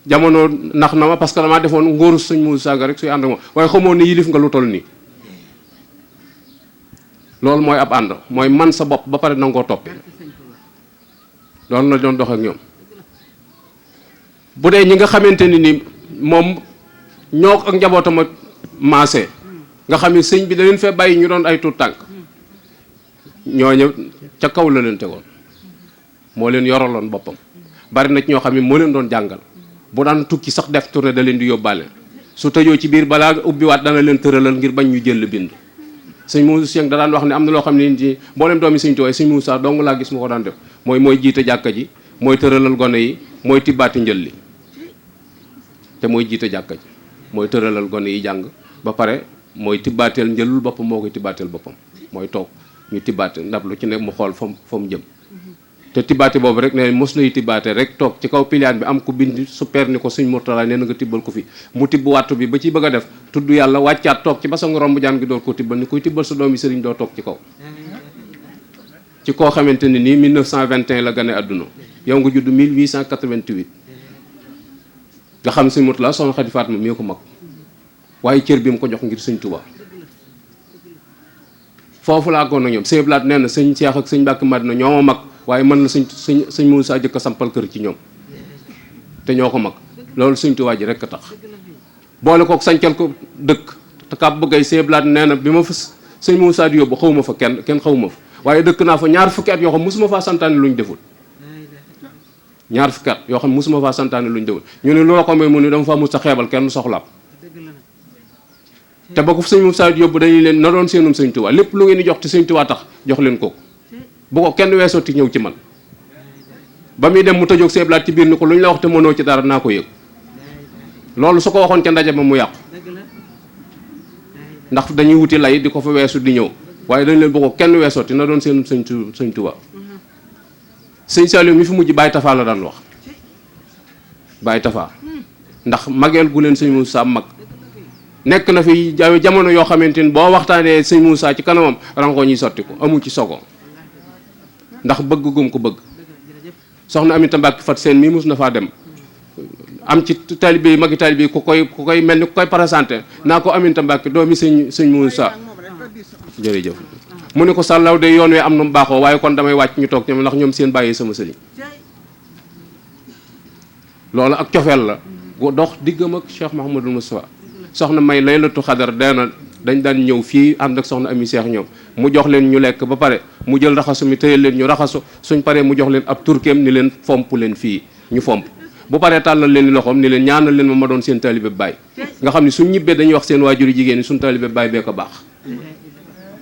jamono nax na ma parce que damaa defoon ngóoru sëñ Moussa ga rek suy ànd ak moom waaye xamoo ne yilif nga lu toll nii loolu mooy ab ànd mooy man sa bopp ba pare nangoo toppee loolu la doon dox ak ñoom bu dee ñi nga xamante ni moom ñoo ak njabootam a maase nga xam ne sëñ bi da leen fee bàyyi ñu doon ay tuut tànk ñooñu ca kaw la leen tegoon moo leen yoraloon boppam bari na ci ñoo xam ne moo leen doon jàngal bu daan tukki sax def tournée da leen di yóbbaale su tëjoo ci biir balaa ubbiwaat dana leen tëralal ngir bañ ñu jël bind sëñ Moussa da daan wax ne am na loo xam ne ci mboolem doomi sëñ Tuubaa sëñ Moussa dong laa gis mu ko daan def mooy jiite jàkka ji mooy tëralal gone yi mooy tibbaati njël li te mooy jiite jàkka ji mooy tëralal gone yi jàng ba pare mooy tibbaateel njëlul boppam moo koy tibbaateel boppam mooy toog ñu tibbaate ndab lu ci ne mu xool fa mu jëm te tibbaate boobu rek ne mos nay tibbaate rek toog ci kaw piliyaan bi am ku bind super ni ko sëñ Mourtala nee na nga tibbal ko fi mu tibb wattu bi ba ci bëgg a def tudd yàlla wàccaat toog ci basangu romb jaan gi door koo tibbal ni koy tibbal sa doomi sëriñ doo toog ci kaw ci koo xamante ne nii 1921 la gane àdduna yow nga judd 1888 nga xam sëñ Mourtala soxna Xadi Faatma mii ko mag waaye cër bi mu ko jox ngir sëñ Tuubaa foofu laa goon na ñoom sëñ Blaat nee na sëñ Cheikh ak sëñ Mbàkke Madina ñoo ma mag waaye mën na sëñ Moussa jëkk a sampal kër ci ñoom te ñoo ko mag loolu sëñ Tuubaa ji rek a tax boole kook sañcal ko dëkk te kàpp bëggay sëñ Blaat nee na bi ma fa sëñ Moussa di yóbbu xawma fa kenn xawma fa waaye dëkk naa fa ñaar fukki at yoo xam mosuma faa santaane luñ deful ñaar fukki at yoo xam mosuma faa santaane luñ deful ñu ne loo ko may mu ni dama faa mus a xeebal kenn soxlaam te ba ko sëñ Moussa yóbbu dañuy leen na doon seenum sëñ Tuubaa lépp lu ngeen di jox te sëñ Tuubaa tax jox leen kooku bu ko kenn weesooti ñëw ci man ba muy dem mu tëjoog seeblaat ci biir ni ko lu ñu la wax te mënoo ci dara naa ko yëg loolu su ko waxoon ca ndaje ba mu yàqu ndax dañuy wuti lay di ko fa weesu di ñëw waaye dañ leen bu ko kenn weesooti na doon seenum sëñ Tuubaa sëñ Saliou mi fi mujj Baye Tafa la daan wax Baye Tafa ndax mageel gu leen sëñ Moussa mag nekk na fi jamono yoo xamante ni boo waxtaanee sëñ Moussa ci kanamam rango ñuy sotti ko amu ci sogo ndax bëgg gum ko bëgg soxna Aminta Mbàkke Fat Seen mii mus na faa dem am ci taalibe yi magi taalibe yi ku koy mel ni ku koy présenté naa ko Aminta Mbàkke doomi sëñ Moussa jërëjëf mu ne ko sàllaw de yoon wi am na mu baaxoo waaye kon damay wàcc ñu toog ñoom ndax ñoom seen bàyyi sama sëriñ loolu ak cofeel la dox diggam ak Cheikh Mouhamadul Moustapha soxna may Laylatul Xadar dañ daan ñëw fii ànd ak soxna Ami Cheikh ñoom mu jox leen ñu lekk ba pare mu jël raxasu mi tëyal leen ñu raxasu suñ paree mu jox leen ab turkeem ni leen fomp leen fii ñu fomp bu paree tàllal leen ni loxoom ni leen ñaanal leen ma doon seen taalibe baay nga xam ne suñ ñibbee dañuy wax seen waajuri jigéen ñi suñ taalibe baay bee ko baax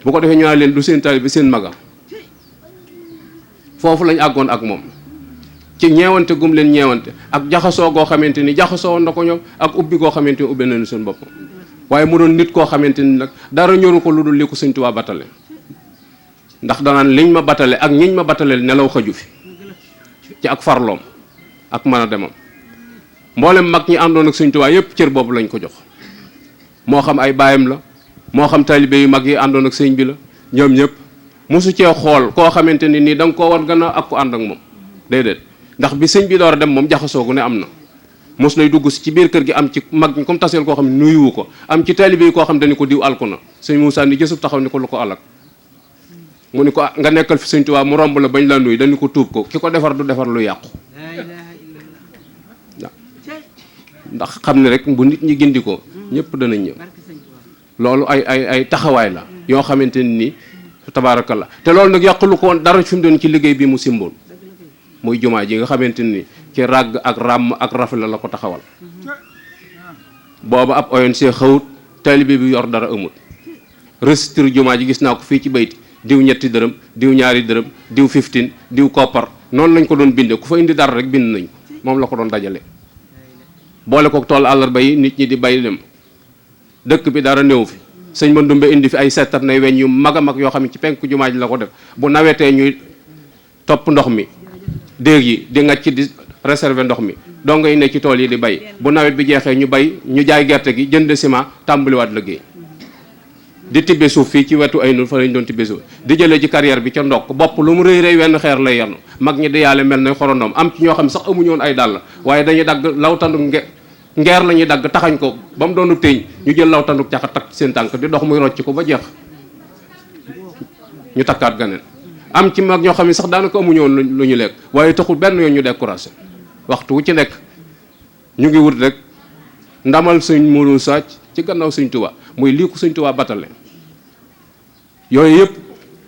bu ko defee ñu naan leen du seen taalibe seen maga foofu lañ àggoon ak moom ci ñeewante gum leen ñeewante ak jaxasoo goo xamante ni jaxasoo na ko ñoom ak ubbi goo xamante ni ubbi nañu seen bopp waaye mu doon nit koo xamante ni nag dara ñoru ko lu dul li ko sëñ Tuubaa batale ndax danaan liñ ma batale ak ñiñ ma bataleel nelaw xaju fi ci ak farloom ak mën a demam mboolem mag ñi àndoon ak sëñ Tuubaa yépp cër boobu lañ ko jox moo xam ay baayam la moo xam taalibe yu mag yi àndoon ak sëñ bi la ñoom ñëpp mosu cee xool koo xamante ni nii da nga koo war gannaaw ak ko ànd ak moom déedéet ndax bi sëñ bi door a dem moom jaxasoo gu ne am na mos lay dugg si ci biir kër gi am ci mag ñi comme taseel koo xam ne nuyuwu ko am ci taalibe yi koo xam dañu ko diw alku na sëñ Moussa ni jësub taxaw ni ko lu ko alak mu ni ko nga nekkal fi sëñ Tuubaa mu romb la bañ la nuyu dañu ko tuub ko ki ko defar du defar lu yàqu waaw ndax xam ne rek bu nit ñi gindi ko ñëpp danañ ñëw loolu ay taxawaay la yoo xamante ni tabaarakallah te loolu nag yàqulu ko woon dara fi mu doon ci liggéey bi mu simboon muy jumaa ji nga xamante ni ci ràgg ak ràmm ak rafet la ko taxawal booba ab ONC xawut taalibe bi yor dara amut registre jumaa ji gis naa ko fii ci bayti diw ñetti dërëm diw ñaari dërëm diw 15 diw koppar noonu lañ ko doon bindee ku fa indi dara rek bind nañ moom la ko doon dajale boole ko tool àllarba yi nit ñi di bay dem dëkk bi dara néew fi sëñ Mandumbe indi fi ay settat nay weñ yu mag a mag yoo xam ne ci penku jumaa ji la ko def bu nawetee ñuy topp ndox mi déeg yi di ngacc di réserver ndox mi dongo yi ne ci tool yi di bay bu nawet bi jeexee ñu bay ñu jaay gerte gi jënd ciment tàmbaliwaat liggéey di tibbe suuf fii ci wetu ay nun fa lañ doon tibbe suuf di jëlee ci carrière bi ca ndokk bopp lu mu rëy rëy wenn xeer lay yanu mag ñi di yàlla mel na xorondoom am ci ñoo xam ne sax amuñu woon ay dàll waaye dañuy dagg lawtandu ngeer la ñuy dagg taxañ ko ba mu doonu téeñ ñu jël lawtandu caxa takk seen tànk di dox muy rocc ko ba jeex ñu takkaat ganeen am ci mag ñoo xam ne sax daanaka amuñu woon lu ñu lekk waaye taxul benn yoon ñu découragé waxtu wu ci nekk ñu ngi wut rek ndamal sëñ Modou Moussa ci gannaaw sëñ Touba muy lii ko sëñ Touba batale yooyu yëpp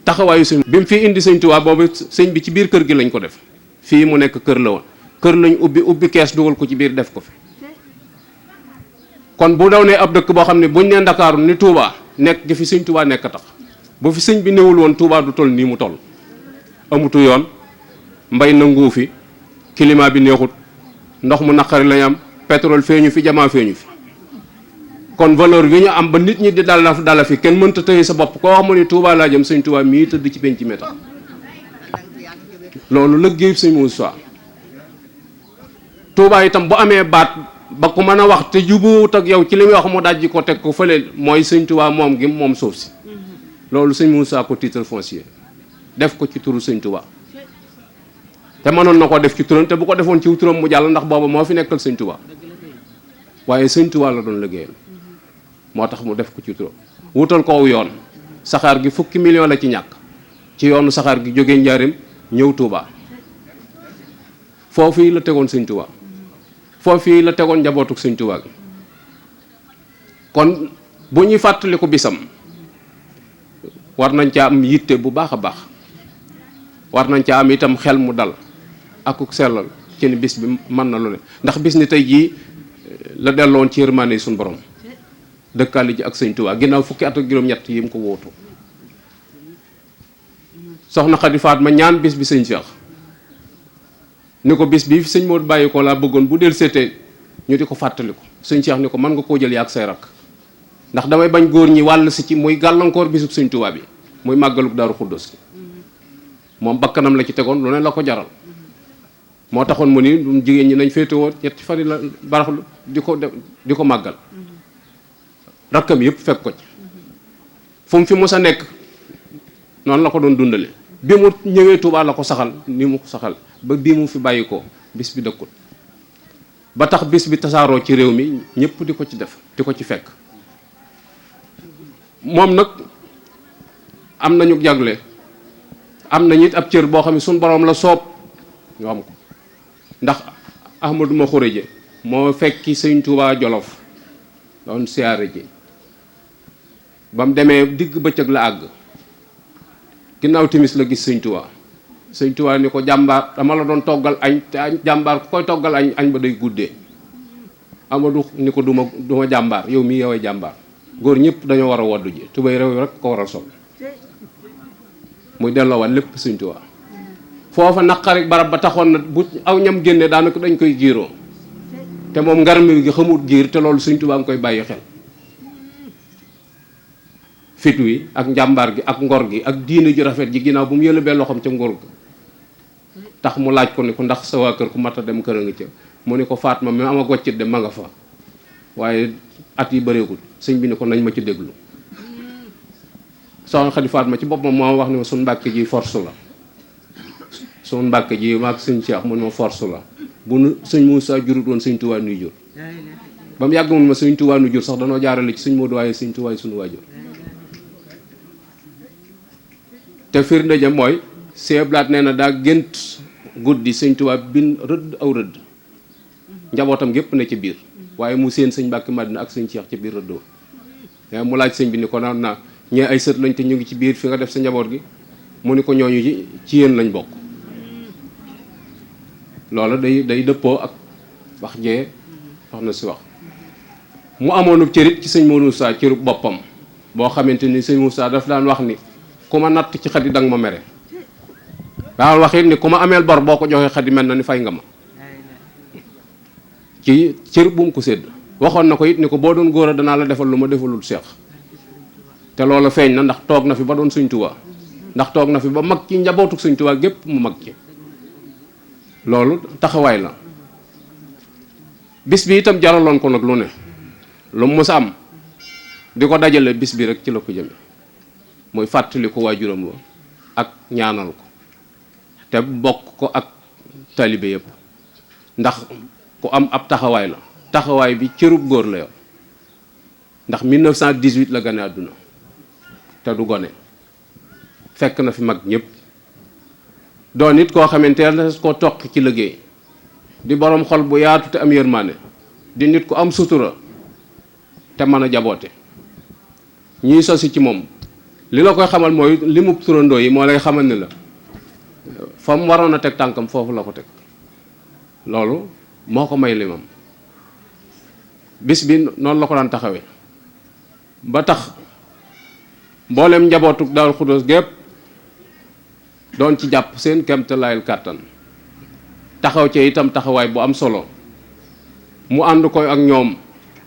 taxawaayu sëñ bi mu fi indi sëñ Touba boobu sëñ bi ci biir kër gi lañ ko def fii mu nekk kër la woon kër lañ ubbi kees dugal ko ci biir def ko fi kon bu daw ne ab dëkk boo xam ne buñ nee Ndakaaru ni Touba nekk gi fi sëñ Touba nekk tax bu fi sëñ bi newul woon Touba du toll nii mu toll amutu yoon mbay nangu fi climat bi neexut ndox mu naqari lañ am pétrole feeñu fi jamaa feeñu fi kon valeur bi ñu am ba nit ñi di dala fi kenn mënta tëye sa bopp koo wax mu ni Touba laa jëm sëñ Touba mii tëdd ci penc mi tax loolu liggéey sëñ Moussa Touba itam bu amee baat ba ku mën a wax te jubuwut ak yow ci li muy wax mu dajji ko teg ko fële mooy sëñ Touba moom gi moom suuf si loolu sëñ Moussa ko titre foncier def ko ci turu sëñ Touba te mënoon na ko def ci turam te bu ko defoon ci turam mu jàll ndax booba moo fi nekkal sëñ Touba waaye sëñ Touba la doon liggéeyal moo tax mu def ko ci turam wutal ko yoon saxaar gi 10 millions la ci ñàkk ci yoonu saxaar gi jógee Njaaréem ñëw Touba foofu la tegoon sëñ Touba foofu la tegoon njabootuk sëñ Touba gi kon bu ñuy fàttali ko bisam war nañ caa am yitte bu baax a baax war nañ caa am itam xel mu dal akuk sellal ci ni bis bi mën na lu ne ndax bis ni tey jii la delloon ci yërmande suñu borom dëkkaali ji ak sëñ Touba ginnaaw fukki at ak juróom-ñett yi mu ko wóotu soxna Xadi Faatma ñaan bis bi sëñ Cheikh ni ko bis bi fi sëñ Modou bàyyi ko laa bëggoon bu del seetee ñu di ko fàttaliku sëñ Cheikh ni ko mën nga koo jël yaak say rakk ndax damay bañ góor ñi wàll si ci muy gàllankoor bisub sëñ Touba bi muy màggaluk Daaru Xuddoos gi moom bakkanam la ci tegoon lu ne la ko jaral moo taxoon mu ni jigéen ñi nañ féetewoo ñetti fan la baraxlu di ko màggal rakkam yëpp fekk ko ci fu mu fi mos a nekk noonu la ko doon dundale bi mu ñëwee Touba la ko saxal ni mu ko saxal ba bii mu fi bàyyi ko bis bi dëkkul ba tax bis bi tasaaroo ci réew mi ñëpp di ko ci def di ko ci fekk moom nag am nañu jagle am nañu it ab cër boo xam ne suñu borom la soob ñu am ko ndax Ahmadou ma xuréje moo fekki sëñ Touba Jolof doon siyaare ji ba mu demee digg bëccëg la àgg ginnaaw timis la gis sëñ Touba ni ko jàmbaar dama la doon toggal añ te añ jàmbaar ku koy toggal añ ba day guddee Amadou ni ko duma jàmbaar yow mii yowee jàmbaar góor ñëpp dañoo war a woddu ji tubay réew rek ko war a sol muy delloowaat lépp sëñ Touba foofa naqarik barab ba taxoon na bu aw ñam génne daanaka dañ koy giiroo te moom ngarmi gi xamut giir te loolu sëñ Touba nga koy bàyyi xel fit wi ak njàmbaar gi ak ngor gi ak diine ji rafet ji ginnaaw bu mu yëlëbee loxoom ca ngor ga tax mu laaj ko ni ko ndax sa waa kër ku mat a dem kër a nga ca mu ni ko Faatma mi ama goccit de ma nga fa waaye at yi bëreegul sëñ bi ni ko nañ ma ci déglu soxna Xadi Faatma ci boppam moo wax ni ma suñ mbàkke ji force la suñ mbàkke ji maag sëñ Cheikh mu ne ma force la bu nu sëñ Moussa jurut woon sëñ Touba nuy jur ba mu yàgg mun ma sëñ Touba nuy jur sax danoo jaarale ci sëñ Modou waaye sëñ Touba suñu waajur te firnde ja mooy seeblaat nee na daa gént guddi sëñ Touba bin rëdd aw rëdd njabootam gépp ne ci biir waaye mu seen sëñ Mbàkke Madina ak sëñ Cheikh ci biir rëddoo mais mu laaj sëñ bi ni ko naan naa ñee ay sët lañ te ñu ngi ci biir fi nga def sa njaboot gi mu ni ko ñooñu ci yéen lañ bokk loola day dëppoo ak wax jee wax na si wax mu amoonu cërit ci sëñ Moussa cëru boppam boo xamante ni sëñ Moussa daf daan wax ni ku ma natt ci xadi danga ma mere daal wax it ni ku ma ameel bor boo ko joxee xadi mel na ni fay nga ma ci cër bu mu ko sédd waxoon na ko it ni ko boo doon góor a danaa la defal lu ma defalul Seex te loolu feeñ na ndax toog na fi ba doon sëñ Tuubaa ndax toog na fi ba mag ci njabootuk sëñ Tuubaa gépp mu mag ci loolu taxawaay la bis bi itam jaraloon ko nag lu ne lu mu mës a am di ko dajale bis bi rek ci la ko jëme muy fàttali ko waajuram wa ak ñaanal ko te bokk ko ak taalibe yëpp ndax ku am ab taxawaay la taxawaay bi cërub góor la yor ndax 1918 la gane àdduna te du gone fekk na fi mag ñëpp doon it koo xamante ne koo toq ci liggéey di borom xol bu yaatu te am yërmaane di nit ku am sutura te mën a jaboote ñuy sosi ci moom li la koy xamal mooy li mu turandoo yi moo lay xamal ni la fa mu waroon a teg tànkam foofu la ko teg loolu moo ko may limam bis bi noonu la ko daan taxawee ba tax mboolem njabootu Daaru Xudoos gépp doon ci jàpp seen kemtalaayal kàttan taxaw ci itam taxawaay bu am solo mu ànd koy ak ñoom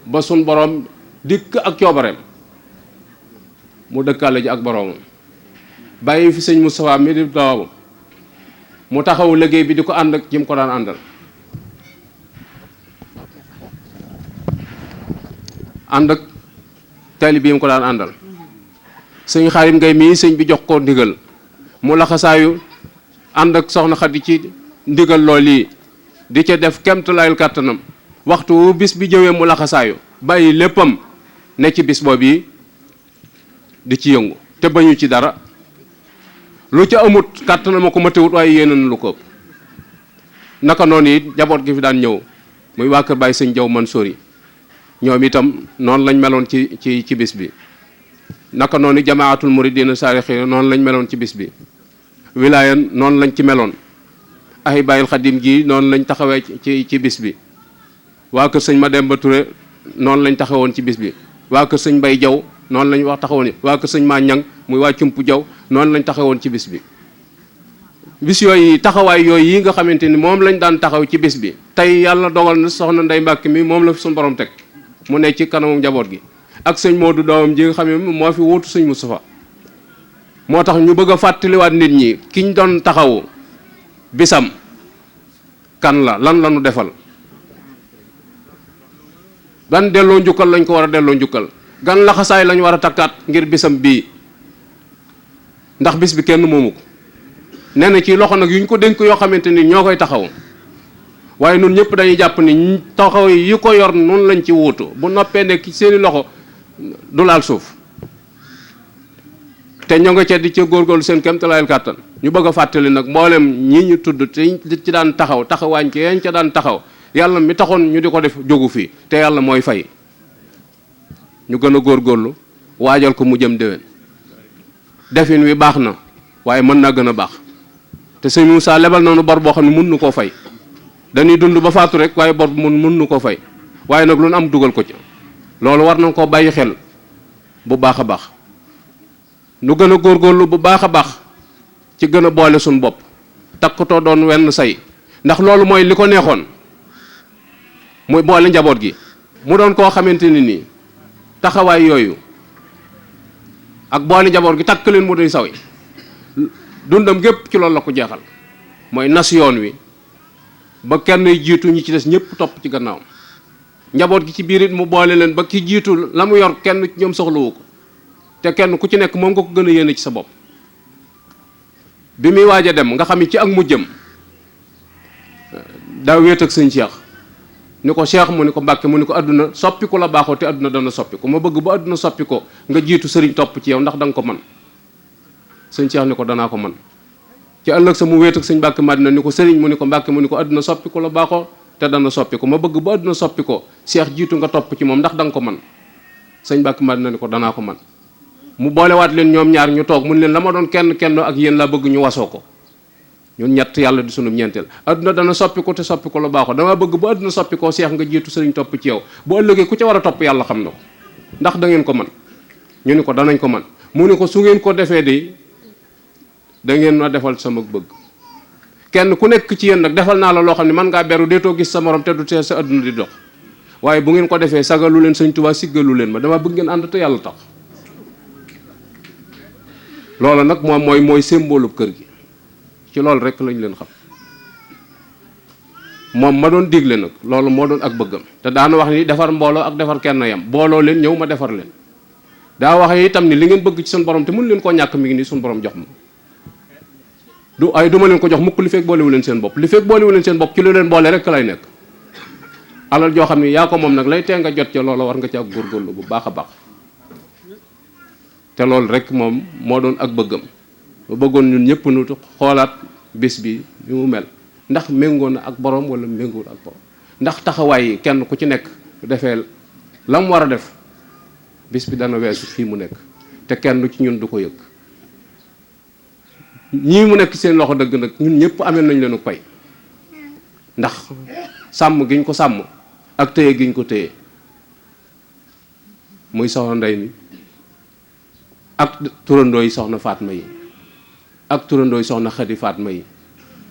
ba sun borom dikk ak coobareem mu dëkkaale ji ak boroomam bàyyi fi sëñ Moustapha mi di doomam mu taxawu liggéey bi di ko ànd ak jim ko daan àndal ànd ak taalibe bi mu ko daan àndal sëñ Xaadim Ngay mii sëñ bi jox ko ndigal mu laxasaayu ànd ak soxna Xadi ci ndigal lool yi di ca def kemtalaayal kàttanam waxtu wu bis bi jëwee mu laxasaayu bàyyi léppam ne ci bis boobu yi di ci yëngu te bañu ci dara lu ca amut kàttanam a ko matewut waaye yéene na lu ko ëpp naka noonu it jaboot gi fi daan ñëw muy waa kër Baay sëñ Jaw Mansour yi ñoom itam noonu lañ meloon ci bis bi naka noonu jamaatul muridina saarixi noonu lañ meloon ci bis bi wilaaya noonu lañ ci meloon ay bàyyil xadim gi noonu lañ taxawee ci bis bi waa kër sëñ Mademba Touré noonu lañ taxawoon ci bis bi waa kër sëñ Mbay Jaw noonu lañ wax taxawoon waa kër sëñ Ma Ñang muy waa Cumpu Jaw noonu lañ taxawoon ci bis bi bis yooyu taxawaay yooyu yi nga xamante ni moom lañ daan taxaw ci bis bi tey yàlla dogal na soxna Ndey Mbàkke mi moom la fi suñu borom teg mu ne ci kanamu njaboot gi ak sëñ Moodu doomam ji nga xam ne moo fi wuutu sëñ Moustapha moo tax ñu bëgg a fàttaliwaat nit ñi kiñ doon taxawu bisam kan la lan la ñu defal gan delloo njukkal lañ ko war a delloo njukkal gan laxasaay lañ war a takkaat ngir bisam bii ndax bis bi kenn moomu ko nee na ci loxo nag yuñ ko dénk yoo xamante ni ñoo koy taxaw waaye nun ñëpp dañuy jàpp ni taxaw yi ko yor noonu lañ ci wuutu bu noppee nekk seeni loxo du laal suuf te ñoo nga ca di ca góorgóorlu seen kéemtalaayal kàttan ñu bëgg a fàttali nag mboolem ñi ñu tudd te ci daan taxaw taxawaañ ci yañ ca daan taxaw yàlla mi taxoon ñu di ko def jógu fii te yàlla mooy fay ñu gën a góorgóorlu waajal ko mu jëm déwén defin wi baax na waaye mën naa gën a baax te sëñ Moussa lebal nañu bor boo xam ne mën nu koo fay dañuy dund ba faatu rek waaye bor mën nu koo fay waaye nag lu nu am dugal ko ci loolu war nañ koo bàyyi xel bu baax a baax nu gën a góorgóorlu bu baax a baax ci gën a boole suñu bopp takkutoo doon wenn say ndax loolu mooy li ko neexoon muy boole njaboot gi mu doon koo xamante ni nii taxawaay yooyu ak boole njaboot gi takk leen mu doy saw dundam gépp ci loolu la ko jeexal mooy nas yoon wi ba kenn jiitu ñi ci des ñëpp topp ci gannaawam njaboot gi ci biir it mu boole leen ba ki jiitu la mu yor kenn ci ñoom soxlawu ko te kenn ku ci nekk moom nga ko gën a yéene ci sa bopp bi muy waaj a dem nga xam ni ci ak mujjam daa wéet ak sëñ Cheikh ni ko Cheikh mu ni ko Mbàkke mu ni ko àdduna soppi ko la baaxoo te àdduna dana soppi ko ma bëgg ba àdduna soppi ko nga jiitu sëriñ topp ci yow ndax da nga ko man sëñ Cheikh ni ko danaa ko man ci ëllëg sa mu wéet ak sëñ Mbàkke Madina ni ko sëriñ mu ni ko Mbàkke mu ni ko àdduna soppi ko la baaxoo te dana soppi ko ma bëgg ba àdduna soppi ko Cheikh jiitu nga topp ci moom ndax da nga ko man sëñ Mbàkke Madina ni ko danaa ko man mu boolewaat leen ñoom ñaar ñu toog mun leen la ma doon kenn ak yéen laa bëgg ñu wasoo ko ñun ñett yàlla di sunu ñeenteel adduna dana soppi ko te soppi ko la baaxoo dama bëgg bu adduna soppi ko Seex nga jiitu sëriñ topp ci yow bu ëllëgee ku ca war a topp yàlla xam na ko ndax da ngeen ko man ñu ni ko danañ ko man mu ni ko su ngeen ko defee de da ngeen ma defal sama bëgg kenn ku nekk ci yéen nag defal naa la loo xam ne man ngaa beru deetoo gis sa morom te du tee sa adduna di dox waaye bu ngeen ko defee sagalu leen sëñ Tuubaa siggalu leen ma dama bëgg ngeen ànd te yàlla tax loolu nag moom mooy symbole kër gi ci loolu rek lañ leen xam moom ma doon digle nag loolu moo doon ak bëggam te daana wax ni defar mbooloo ak defar kenn yam booloo leen ñëw ma defar leen daa wax itam ni li ngeen bëgg ci suñu borom te mën leen koo ñàkk mi ngi nii suñu borom jox ma du ma leen ko jox mukk li fekk boolewu leen seen bopp li fekk boolewu leen seen bopp ci lu leen boole rek lay nekk alal joo xam ne yaa ko moom nag lay tee nga jot ca loola war nga ci ak góorgóorlu bu baax a baax te loolu rek moom moo doon ak bëggam ba bëggoon ñun ñëpp nu xoolaat bis bi ni mu mel ndax méngoo na ak borom wala méngoo ak borom ndax taxawaay yi kenn ku ci nekk defee la mu war a def bis bi dana weesu fii mu nekk te kenn ci ñun du ko yëg. ñii mu nekk seen loxo dëgg nag ñun ñëpp amee nañ leen pay ndax sàmm giñ ko sàmm ak téye giñ ko téye muy soxna Ndey mi ak turandoo yi soxna Fatma yi ak turandoo yi soxna Xadi Fatma yi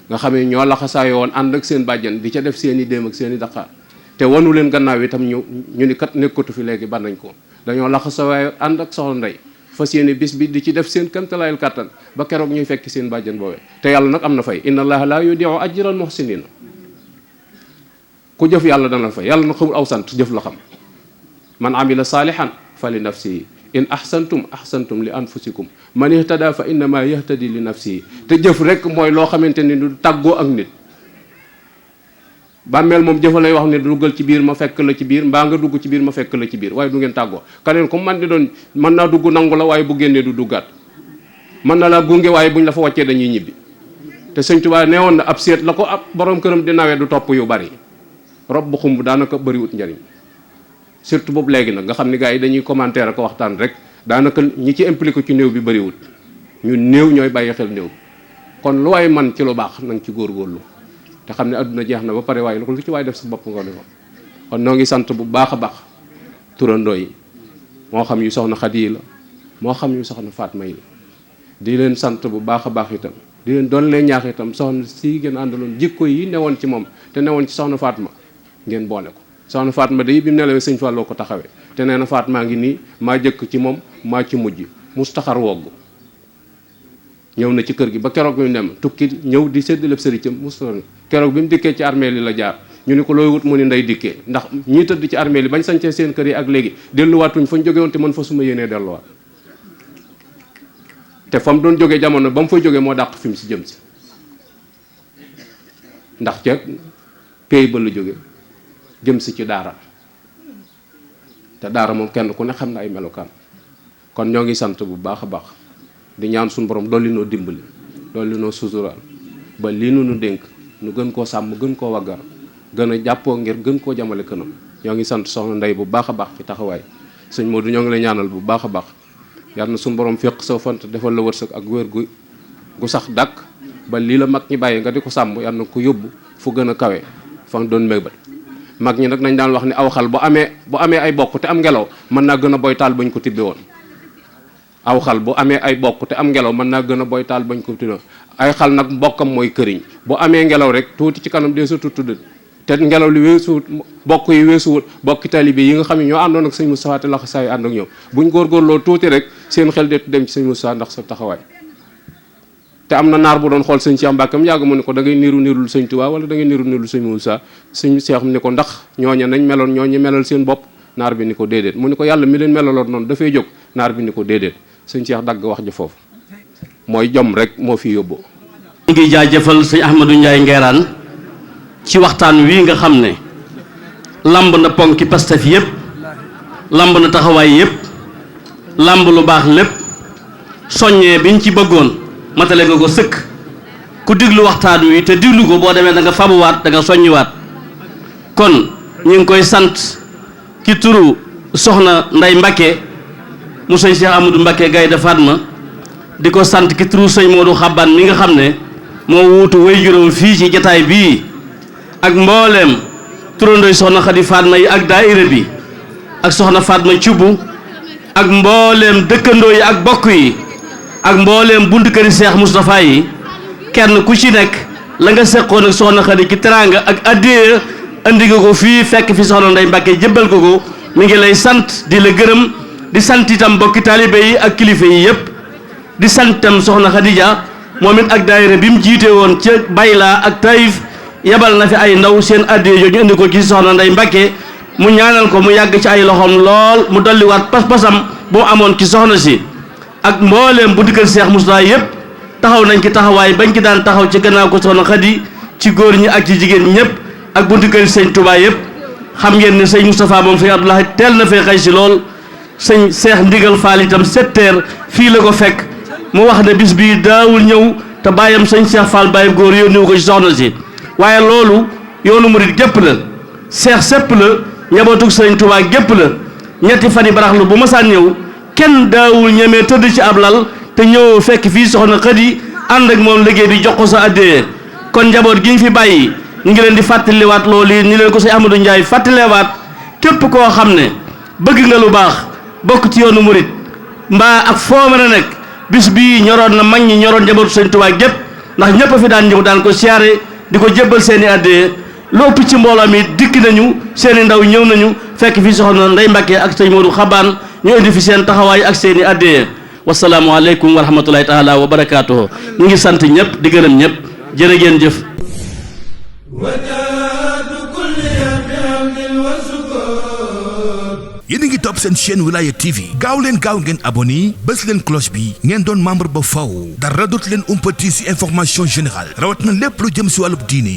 nga xam ne ñoo laxasaayoo woon ànd ak seen bàjjan di ca def seen i déem ak seen i daqaar te wanu leen gannaaw itam ñu ni kat nekkatu fi léegi ban nañ ko dañoo laxasaayoo ànd ak soxna Ndey fas yéene bis bi di ci def seen kamtalaayal kàttan ba keroog ñuy fekk seen bàjjan boobee te yàlla nag am na fay inna allaha la yudi'u ajral muhsinina ku jëf yàlla dana la fay yàlla na xamul aw sant jëf la xam man amila salihan fa li nafsihi in ahsantum ahsantum li anfusikum man ihtada fa innama yahtadi li nafsihi te jëf rek mooy loo xamante ni du tàggoo ak nit bàmmeel moom jëfa lay wax ne duggal ci biir ma fekk la ci biir mbaa nga dugg ci biir ma fekk la ci biir waaye du ngeen tàggoo kaneen comme man di doon mën naa dugg nangu la waaye bu génnee du duggaat mën na laa gunge waaye buñ la fa wàccee dañuy ñibbi te Sëñ Tuubaa nee woon na ab seet la ko ab borom këram di nawee du topp yu bari rob bu xumb daanaka bëriwut njariñ surtout boobu léegi nag nga xam ni gars yi dañuy commentaire ak waxtaan rek daanaka ñi ci impliqué ci néew bi bëriwut ñu néew ñooy bàyyi xel néew kon lu waay man ci lu baax na nga ci góorgóorlu te xam ne adduna jeex na ba pare waaye lu ci waay def sa bopp nga defal kon noo ngi sant bu baax a baax turandoo yi moo xam yu soxna Xadi la moo xam yu soxna Fatma yi di leen sant bu baax a baax itam di leen doon leen ñaax itam soxna si ngeen àndaloon jikko yi newoon ci moom te newoon ci soxna Fatma ngeen boole ko soxna Fatma day bi mu nelawee sëñ Fallou ko taxawee te nee na Fatma ngi nii maa jëkk ci moom maa ci mujj mustaxar wogg ñëw na ci kër gi ba keroog bi mu dem tukki ñëw di séddale sëriñam mustaxar keroog bi mu dikkee ci armée li la jaar ñu ni ko looy wut mu ni nday dikkee ndax ñii tëdd ci armée li bañ sañcee seen kër yi ak léegi delluwaatuñ fa ñu jóge woon te man fa suma yéenee delluwaat te fa mu doon jógee jamono ba mu fay jógee moo dàq fi mu si jëm si ndax ca pays ba la jóge jëm si ci daara te daara moom kenn ku ne xam na ay melokaan kon ñoo ngi sant bu baax a baax di ñaan suñu borom dolli noo dimbali dolli noo suturaal ba lii nu dénk nu gën koo sàmm gën koo waggar gën a jàppoo ngir gën koo jamale kanam ñoo ngi sant soxna Ndey bu baax a baax ci taxawaay sëñ Modou ñoo ngi lay ñaanal bu baax a baax yal na suñu borom féq soo fant defal la wërsëg ak wér gu sax dàkk ba lii la mag ñi bàyyi nga di ko sàmm yal na ko yóbbu fu gën a kawe fa nga doon mébal mag ñi nag nañ daan wax ni aw xal bu amee ay bokk te am ngelaw mën naa gën a boy taal bañ ko tibbe woon aw xal bu amee ay bokk te am ngelaw mën naa gën a boy taal bañ ko tibbe woon ay xal nag mbokkam mooy këriñ bu amee ngelaw rek tuuti ci kanam dee sa tudd te ngelaw li weesuwut bokk yi weesuwut bokki taalibe yi nga xam ne ñoo àndoon ak sëñ Moustapha te laxa saa yi ànd ak ñoom buñ góorgóorloo tuuti rek seen xel deetu dem ci sëñ Moustapha ndax sa taxawaay te am na naar bu doon xool sëñ Cheikh Mbacke mu yàgg mu ne ko da ngay niirul sëñ Touba wala da ngay niirul sëñ Moussa sëñ Cheikh mu ne ko ndax ñooña nañ meloon ñooñu melal seen bopp naar bi ni ko déedéet mu ne ko yàlla mi leen melaloon noonu dafay jóg naar bi ni ko déedéet sëñ Cheikh dagg wax ji foofu mooy jom rek moo fi yóbbu. ñu ngi jaajëfal sëñ Ahmadou Ndiaye Nguerane ci waxtaan wii nga xam ne lamb na ponki Pastef yëpp lamb na taxawaay yëpp lamb lu baax lépp soññee biñ ci bëggoon matale nga ko sëkk ku diglu waxtaan wi te diglu ko boo demee da nga fabuwaat da nga soññiwaat kon ñu ngi koy sant ki turu soxna Ndey Mbakke mu sëñ Cheikh Amadou Mbakke Gaynde Fatma di ko sant ki turu sëñ Modou Xaban mi nga xam ne moo wuutu way juróom fii ci jataay bii ak mbooleem turandooy soxna Xadi Fatma yi ak daayira bi ak soxna Fatma Cubu ak mbooleem dëkkandoo yi ak bokk yi ak mbooleem buntu këri Seex Moustapha yi kenn ku ci nekk la nga seqoon ak soxna Xadi ki teraanga ak addiya andi nga ko fii fekk fi soxna Ndey Mbàkke jëbbal ko mi ngi lay sant di la gërëm di sant itam bokki taalibe yi ak kilifa yi yëpp di sant itam soxna Xadija moom it ak daayira bi mu jiite woon ca Bayla ak Taïf yebal na fi ay ndaw seen addiya yooyu ñu indi ko ci soxna Ndey Mbàkke mu ñaanal ko mu yàgg ci ay loxoom lool mu dolliwaat pas-pasam bu mu amoon ci soxna si ak mbooleem bu dikkal Seex Moustapha yëpp taxaw nañ ci taxawaay bañ ci daan taxaw ci gannaaw ko soxna Xadi ci góor ñi ak ci jigéen ñëpp ak buntu kër sëñ Touba yëpp xam ngeen ne sëñ Moustapha moom sëñ Abdoulaye teel na fee xëy si lool sëñ Seex Ndigal Fall itam 7 heures fii la ko fekk mu wax ne bis bii daawul ñëw te bàyyam sëñ Seex Fall bàyyi góor yónniwu ko ci soxna si waaye loolu yoonu murit gépp la seex sépp la njabootug sëñ Touba gépp la ñetti fan yi baraxlu bu masaan ñëw kenn daawul ñemee tëdd ci ab lal te ñëw fekk fii soxna Xadi ànd ak moom liggéey bi jox ko sa addee kon njaboot gi ñu fi bàyyi ñu ngi leen di fàttaliwaat loolu yi ni leen ko sëñ Ahmadou Ndiaye fàttalewaat képp koo xam ne bëgg nga lu baax bokk ci yoonu murit mbaa ak foo mën a nekk bis bii ñoroon na mag ñi ñoroon njabootu sëñ Tuubaa gépp ndax ñëpp a fi daan ñëw daan ko siyaare di ko jébbal seeni addee lu ëpp ci mbooloo mi dikk nañu seeni ndaw ñëw nañu fekk fii soxna Ndey Mbàkke ak sëñ Modou Xabaan ñu indi fi seen taxawaay ak seeni addee wasalaamu aleykum wa rahmatullahi taala wa barakaatuhu ñu ngi sant ñëpp di gërëm ñëpp jërë ngeen jëf yéen a ngi topp seen chaîne Wilaya TV gaaw leen gaaw ngeen abonné bës leen cloche bi ngeen doon membre ba faw dara dootu leen umpati ci information générale rawat na lépp lu jëm ci wàllub diine